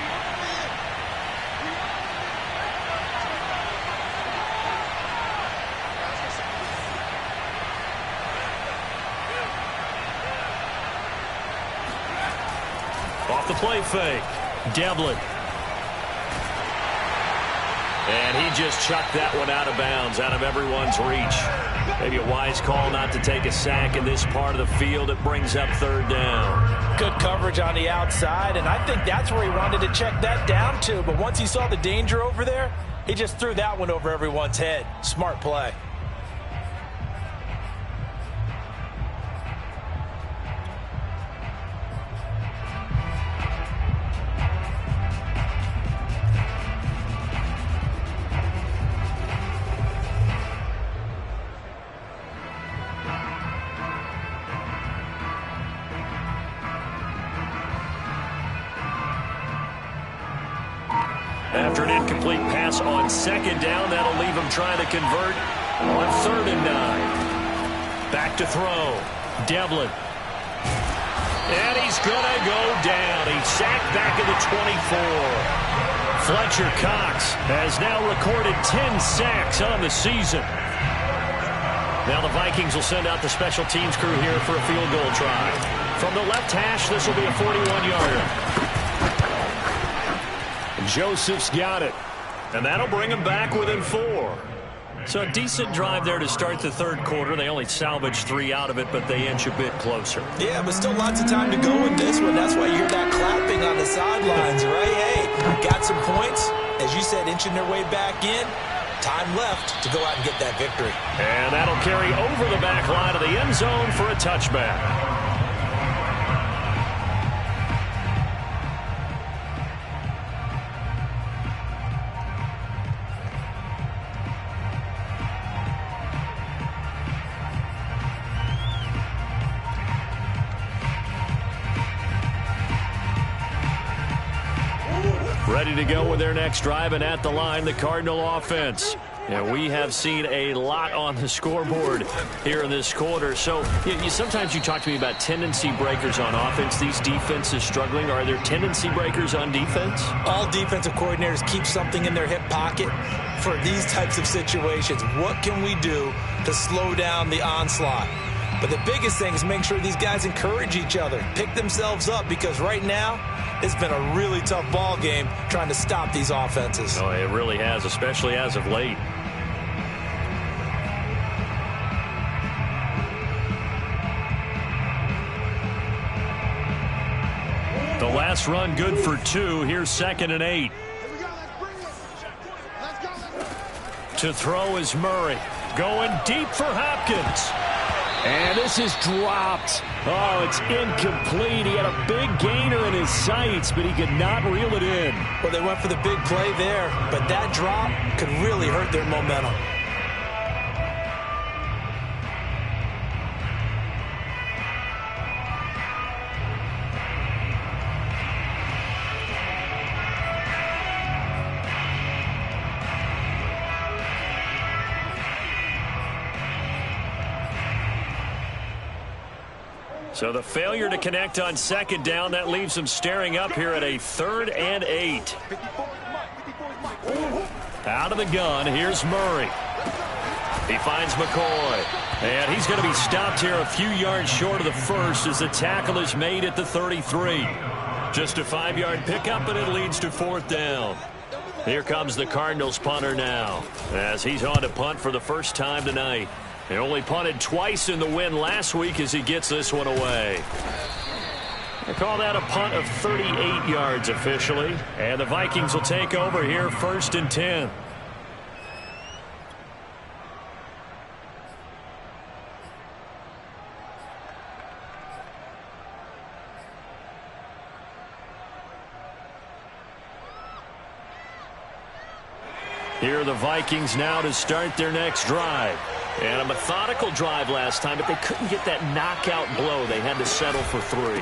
Off the play fake, Devlin. And he just chucked that one out of bounds, out of everyone's reach. Maybe a wise call not to take a sack in this part of the field. It brings up 3rd down. Good coverage on the outside, and I think that's where he wanted to check that down to. But once he saw the danger over there, he just threw that one over everyone's head. Smart play. After an incomplete pass on 2nd down, that'll leave him trying to convert on 3rd and 9. Back to throw. Devlin. And he's going to go down. He's sacked back at the 24. Fletcher Cox has now recorded 10 sacks on the season. Now the Vikings will send out the special teams crew here for a field goal try. From the left hash, this will be a 41-yarder. Joseph's got it. And that'll bring him back within 4. So a decent drive there to start the 3rd quarter. They only salvaged 3 out of it, but they inch a bit closer. Yeah, but still lots of time to go in this one. That's why you hear that clapping on the sidelines, right? Hey, got some points. As you said, inching their way back in. Time left to go out and get that victory. And that'll carry over the back line of the end zone for a touchback. Ready to go with their next drive, and at the line, the Cardinal offense. Yeah, we have seen a lot on the scoreboard here in this quarter. So sometimes you talk to me about tendency breakers on offense. These defenses struggling. Are there tendency breakers on defense? All defensive coordinators keep something in their hip pocket for these types of situations. What can we do to slow down the onslaught? But the biggest thing is make sure these guys encourage each other, pick themselves up, because right now it's been a really tough ball game trying to stop these offenses. Oh, it really has, especially as of late. The last run good for 2. Here's 2nd and 8. To throw is Murray. Going deep for Hopkins. And this is dropped. Oh, it's incomplete. He had a big gainer in his sights, but he could not reel it in. Well, they went for the big play there, but that drop could really hurt their momentum. So the failure to connect on second down, that leaves them staring up here at a 3rd and 8. Out of the gun, here's Murray. He finds McCoy. And he's going to be stopped here a few yards short of the first as the tackle is made at the 33. Just a 5-yard pickup, and it leads to 4th down. Here comes the Cardinals punter now as he's on to punt for the first time tonight. He only punted twice in the win last week as he gets this one away. They call that a punt of 38 yards officially. And the Vikings will take over here 1st and 10. Here are the Vikings now to start their next drive. And a methodical drive last time, but they couldn't get that knockout blow. They had to settle for 3.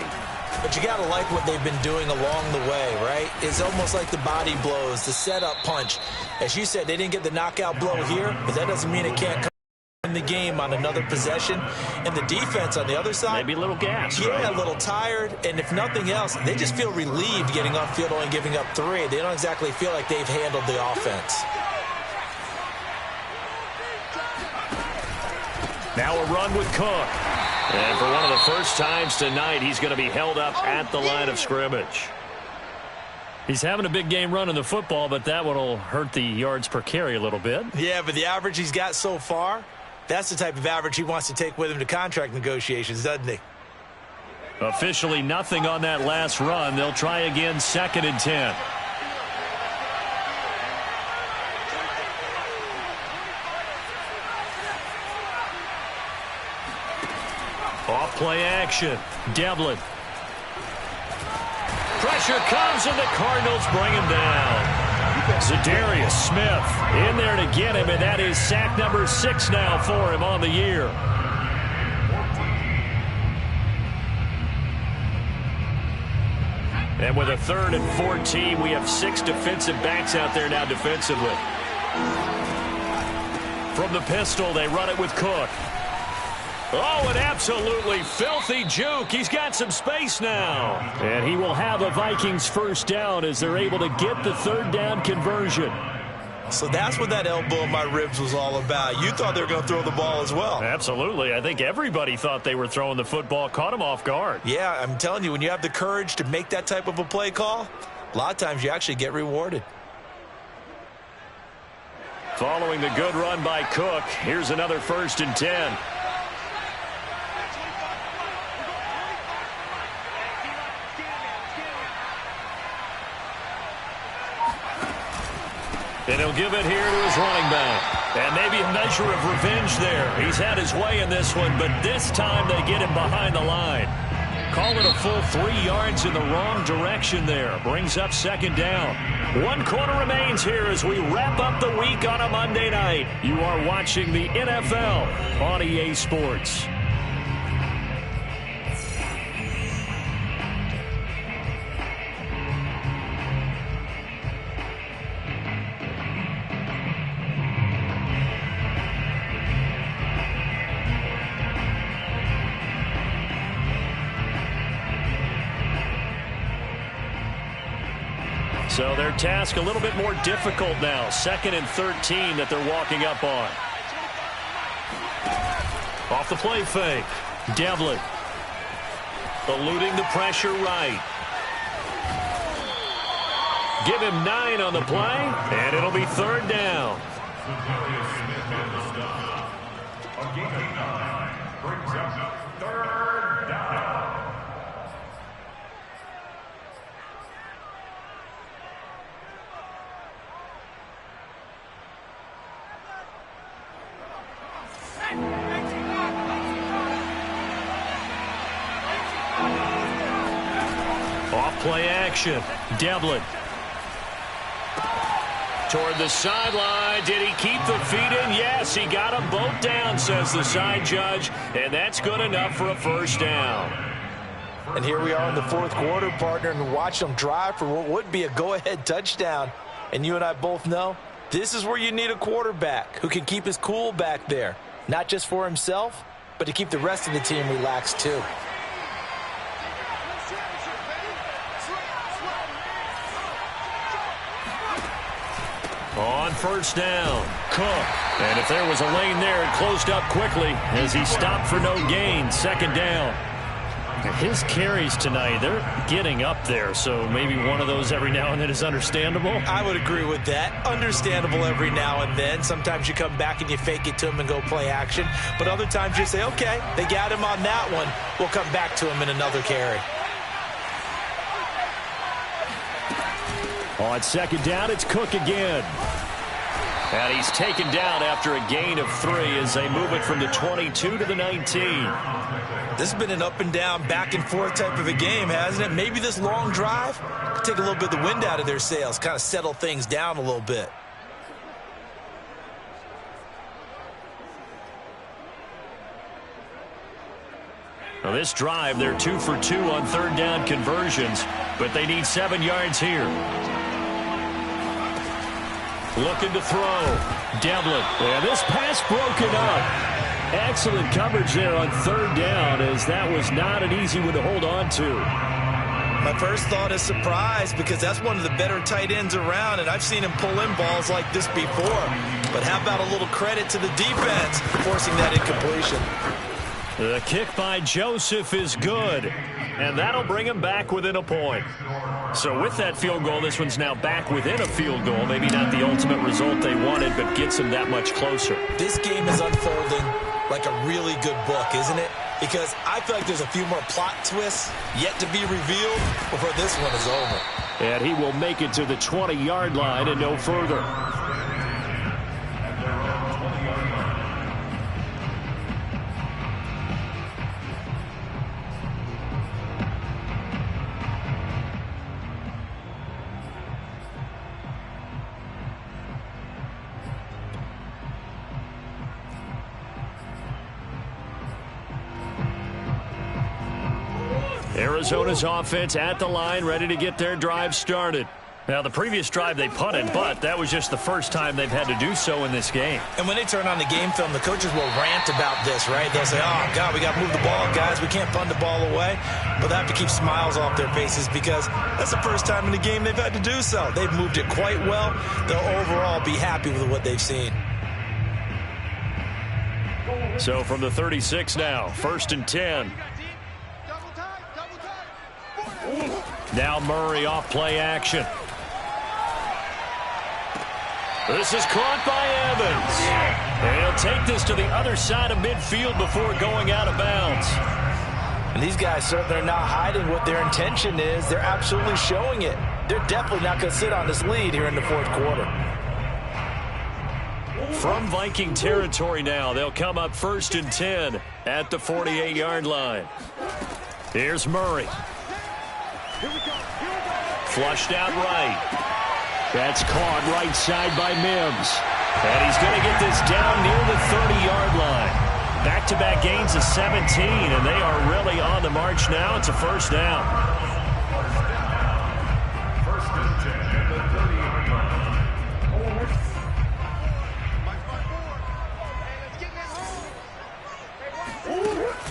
But you got to like what they've been doing along the way, right? It's almost like the body blows, the setup punch. As you said, they didn't get the knockout blow here, but that doesn't mean it can't come in the game on another possession. And the defense on the other side, maybe a little gas, yeah, right? A little tired. And if nothing else, they just feel relieved getting off field only giving up 3. They don't exactly feel like they've handled the offense. Now a run with Cook. And for one of the first times tonight, he's going to be held up at the line of scrimmage. He's having a big game running the football, but that one will hurt the yards per carry a little bit. Yeah, but the average he's got so far, that's the type of average he wants to take with him to contract negotiations, doesn't he? Officially nothing on that last run. They'll try again 2nd and 10. Off play action. Devlin. Pressure comes and the Cardinals bring him down. Zadarius Smith in there to get him, and that is sack number 6 now for him on the year. And with a 3rd and 14, we have 6 defensive backs out there now defensively. From the pistol, they run it with Cook. Oh, an absolutely filthy juke. He's got some space now. And he will have a Vikings first down as they're able to get the 3rd down conversion. So that's what that elbow in my ribs was all about. You thought they were going to throw the ball as well. Absolutely. I think everybody thought they were throwing the football, caught him off guard. Yeah, I'm telling you, when you have the courage to make that type of a play call, a lot of times you actually get rewarded. Following the good run by Cook, here's another 1st and 10. And he'll give it here to his running back. And maybe a measure of revenge there. He's had his way in this one, but this time they get him behind the line. Call it a full 3 yards in the wrong direction there. Brings up 2nd down. 1 quarter remains here as we wrap up the week on a Monday night. You are watching the NFL on EA Sports. So their task a little bit more difficult now. 2nd and 13 that they're walking up on. Off the play fake. Devlin. Eluding the pressure right. Give him 9 on the play, and it'll be 3rd down. Off play action. Devlin. Toward the sideline. Did he keep the feet in? Yes, he got them both down, says the side judge. And that's good enough for a first down. And here we are in the fourth quarter, partner, and watch them drive for what would be a go-ahead touchdown. And you and I both know this is where you need a quarterback who can keep his cool back there. Not just for himself, but to keep the rest of the team relaxed too. On first down, Cook. And if there was a lane there, it closed up quickly as he stopped for no gain. Second down. His carries tonight, they're getting up there, so maybe one of those every now and then is understandable. I would agree with that. Understandable every now and then. Sometimes you come back and you fake it to him and go play action. But other times you say, okay, they got him on that one. We'll come back to him in another carry. On second down, it's Cook again. And he's taken down after a gain of 3 as they move it from the 22 to the 19. This has been an up and down, back and forth type of a game, hasn't it? Maybe this long drive could take a little bit of the wind out of their sails, kind of settle things down a little bit. Now this drive, they're 2 for 2 on third down conversions, but they need 7 yards here. Looking to throw. Devlin. And this pass broken up. Excellent coverage there on third down, as that was not an easy one to hold on to. My first thought is surprise, because that's one of the better tight ends around, and I've seen him pull in balls like this before. But how about a little credit to the defense forcing that incompletion? The kick by Joseph is good, and that'll bring him back within a point. So with that field goal, this one's now back within a field goal. Maybe not the ultimate result they wanted, but gets them that much closer. This game is unfolding like a really good book, isn't it? Because I feel like there's a few more plot twists yet to be revealed before this one is over. And he will make it to the 20-yard line and no further. Arizona's offense at the line, ready to get their drive started. Now, the previous drive they punted, but that was just the first time they've had to do so in this game. And when they turn on the game film, the coaches will rant about this, right? They'll say, oh, God, we got to move the ball, guys. We can't punt the ball away. But they have to keep smiles off their faces because that's the first time in the game they've had to do so. They've moved it quite well. They'll overall be happy with what they've seen. So from the 36 now, 1st and 10. Now Murray off play action. This is caught by Evans. And he'll take this to the other side of midfield before going out of bounds. And these guys certainly are not hiding what their intention is. They're absolutely showing it. They're definitely not going to sit on this lead here in the fourth quarter. From Viking territory now, they'll come up 1st and 10 at the 48-yard line. Here's Murray. Flushed out right. That's caught right side by Mims. And he's going to get this down near the 30-yard line. Back-to-back gains of 17, and they are really on the march now. It's a first down.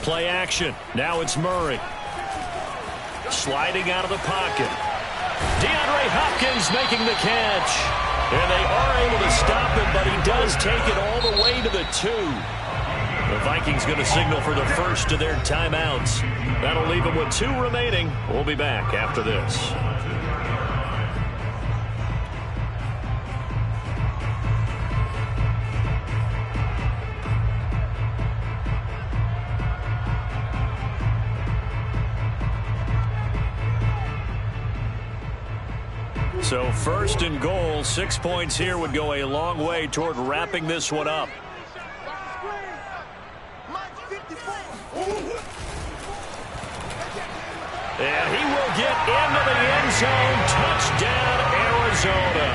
Play action. Now it's Murray. Sliding out of the pocket. DeAndre Hopkins making the catch. And they are able to stop him, but he does take it all the way to the 2. The Vikings going to signal for the first of their timeouts. That'll leave them with 2 remaining. We'll be back after this. So 1st and goal, 6 points here would go a long way toward wrapping this one up. And he will get into the end zone. Touchdown, Arizona.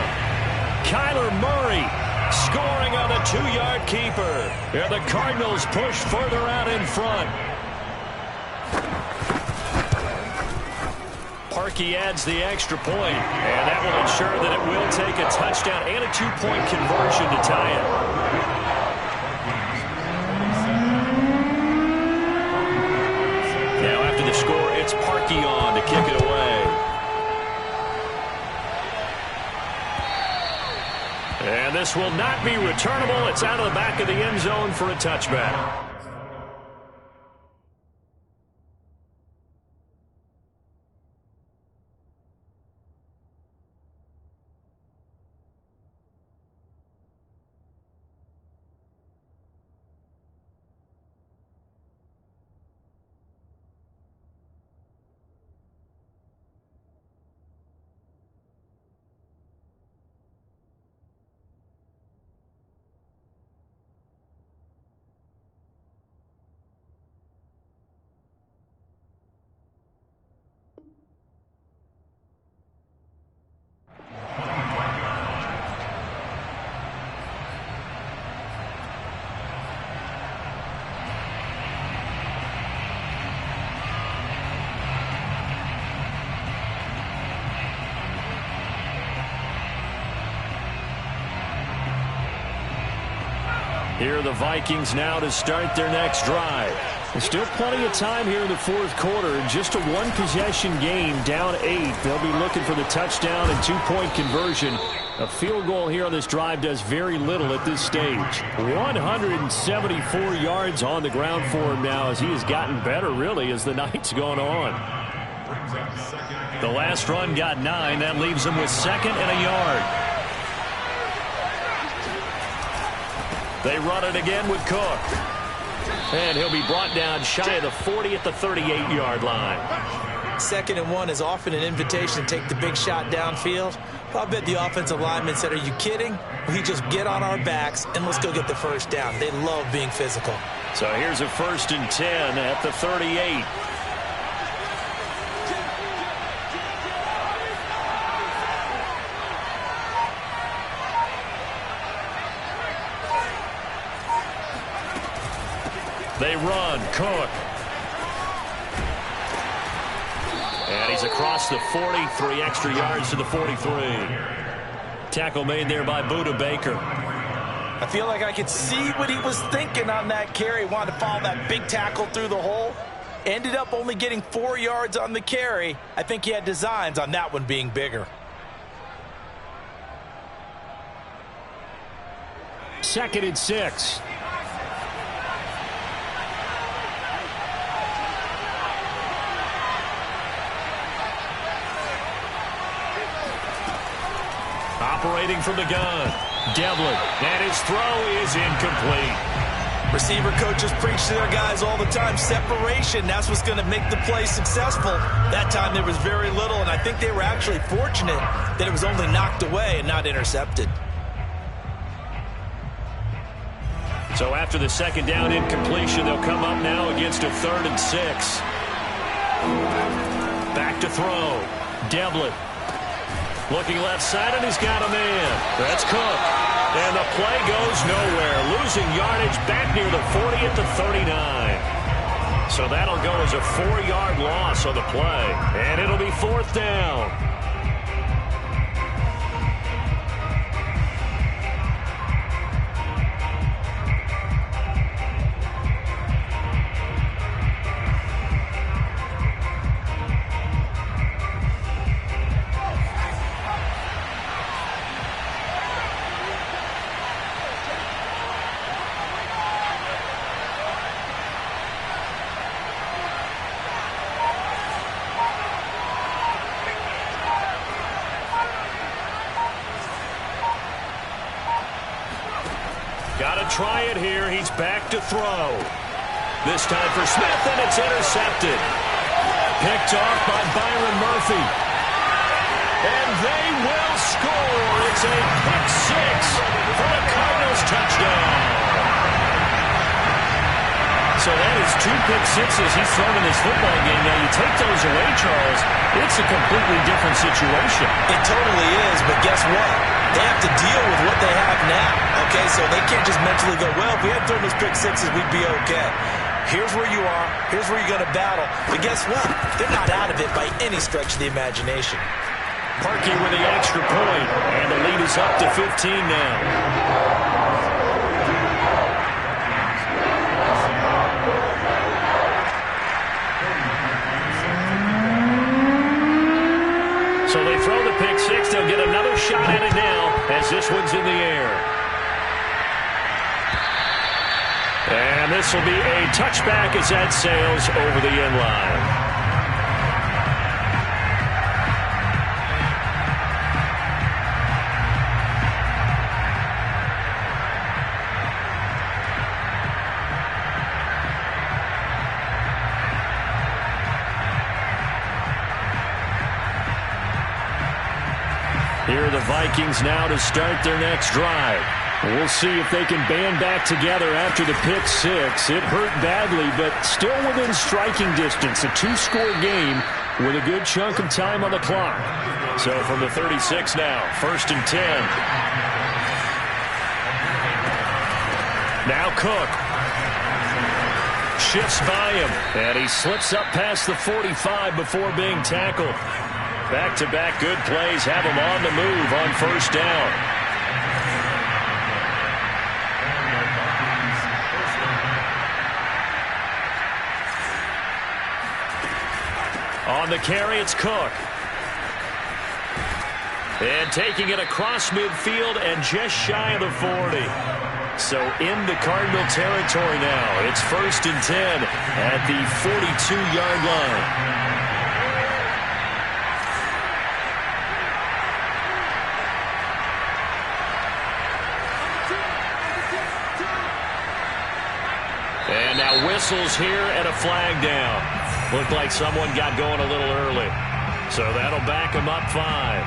Kyler Murray scoring on the 2-yard keeper. And the Cardinals push further out in front. Parkey adds the extra point, and that will ensure that it will take a touchdown and a 2-point conversion to tie it. Now after the score, it's Parkey on to kick it away. And this will not be returnable. It's out of the back of the end zone for a touchback. Here are the Vikings now to start their next drive. There's still plenty of time here in the fourth quarter. Just a one-possession game, down 8. They'll be looking for the touchdown and 2-point conversion. A field goal here on this drive does very little at this stage. 174 yards on the ground for him now as he has gotten better, really, as the night's gone on. The last run got 9. That leaves him with 2nd and a yard. They run it again with Cook. And he'll be brought down shy of the 40 at the 38-yard line. 2nd and 1 is often an invitation to take the big shot downfield. I bet the offensive lineman said, are you kidding? We just get on our backs and let's go get the first down. They love being physical. So here's a 1st and 10 at the 38. They run. Cook. And he's across the 40. 3 extra yards to the 43. Tackle made there by Budda Baker. I feel like I could see what he was thinking on that carry. Wanted to follow that big tackle through the hole. Ended up only getting 4 yards on the carry. I think he had designs on that one being bigger. 2nd and 6. Operating from the gun, Devlin, and his throw is incomplete. Receiver coaches preach to their guys all the time. Separation, that's what's going to make the play successful. That time there was very little, and I think they were actually fortunate that it was only knocked away and not intercepted. So after the 2nd down incompletion, they'll come up now against a 3rd and 6. Back to throw, Devlin. Looking left side, and he's got a man. That's Cook. And the play goes nowhere. Losing yardage back near the 40 at the 39. So that'll go as a 4-yard loss on the play. And it'll be 4th down. Try it here. He's back to throw. This time for Smith, and it's intercepted. Picked off by Byron Murphy. And they will score. It's a pick 6 for the Cardinals touchdown. So that is That's 2 pick sixes he's thrown in this football game. Now, you take those away, Charles, it's a completely different situation. It totally is, but guess what? They have to deal with what they have now, okay? So they can't just mentally go, well, if we had thrown those pick sixes, we'd be okay. Here's where you are. Here's where you're going to battle. But guess what? They're not out of it by any stretch of the imagination. Parkey with the extra point, and the lead is up to 15 now. So they throw the pick six. They'll get another shot at it now as this one's in the air. And this will be a touchback as that sails over the end line. Here are the Vikings now to start their next drive. We'll see if they can band back together after the pick six. It hurt badly, but still within striking distance. A 2-score game with a good chunk of time on the clock. So from the 36 now, 1st and 10. Now Cook. Shifts by him, and he slips up past the 45 before being tackled. Back-to-back good plays have him on the move on 1st down. On the carry, it's Cook. And taking it across midfield and just shy of the 40. So in the Cardinal territory now. It's 1st and 10 at the 42-yard line. And now whistles here and a flag down. Looked like someone got going a little early. So that'll back him up 5.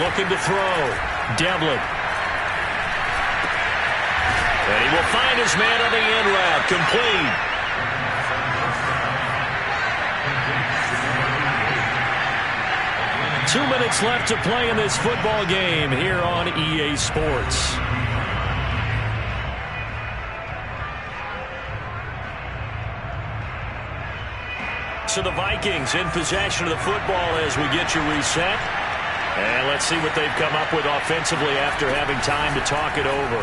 Looking to throw. Devlin. And he will find his man on the end route. Complete. 2 minutes left to play in this football game here on EA Sports. So the Vikings in possession of the football as we get you reset. And let's see what they've come up with offensively after having time to talk it over.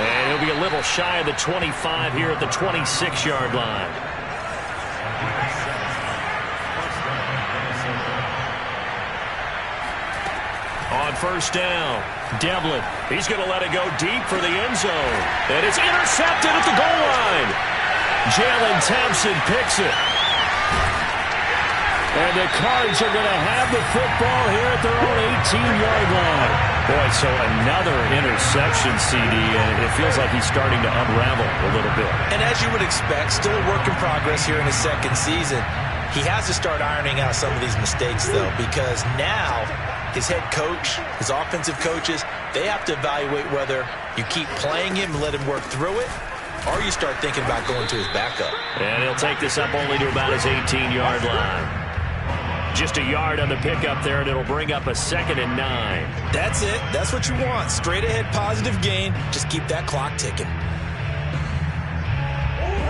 And he'll be a little shy of the 25 here at the 26-yard line. On 1st down, Devlin. He's going to let it go deep for the end zone. And it's intercepted at the goal line. Jalen Thompson picks it. And the Cards are going to have the football here at their own 18-yard line. Boy, so another interception, CD, and it feels like he's starting to unravel a little bit. And as you would expect, still a work in progress here in his 2nd season. He has to start ironing out some of these mistakes, though, because now his head coach, his offensive coaches, they have to evaluate whether you keep playing him and let him work through it, or you start thinking about going to his backup. And he'll take this up only to about his 18-yard line. Just a yard on the pickup there, and it'll bring up a 2nd and 9. That's it. That's what you want. Straight ahead, positive gain. Just keep that clock ticking.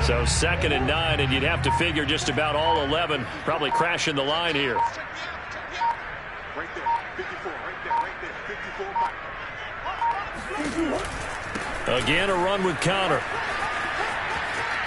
So 2nd and 9, and you'd have to figure just about all 11 probably crashing the line here. Right there, 54, right there, 54. Again, a run with Connor.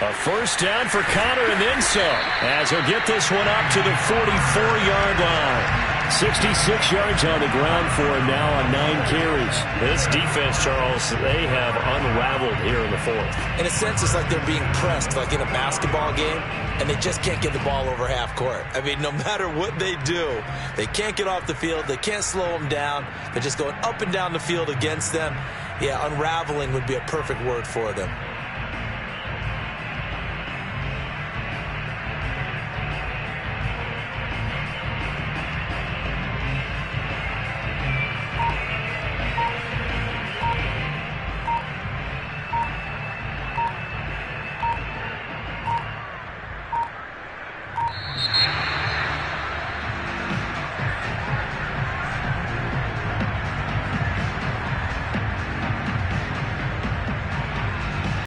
A 1st down for Connor and then some, as he'll get this one up to the 44-yard line. 66 yards on the ground for him now on 9 carries. This defense, Charles, they have unraveled here in the 4th. In a sense, it's like they're being pressed, like in a basketball game, and they just can't get the ball over half court. I mean, no matter what they do, they can't get off the field. They can't slow them down. They're just going up and down the field against them. Yeah, unraveling would be a perfect word for them.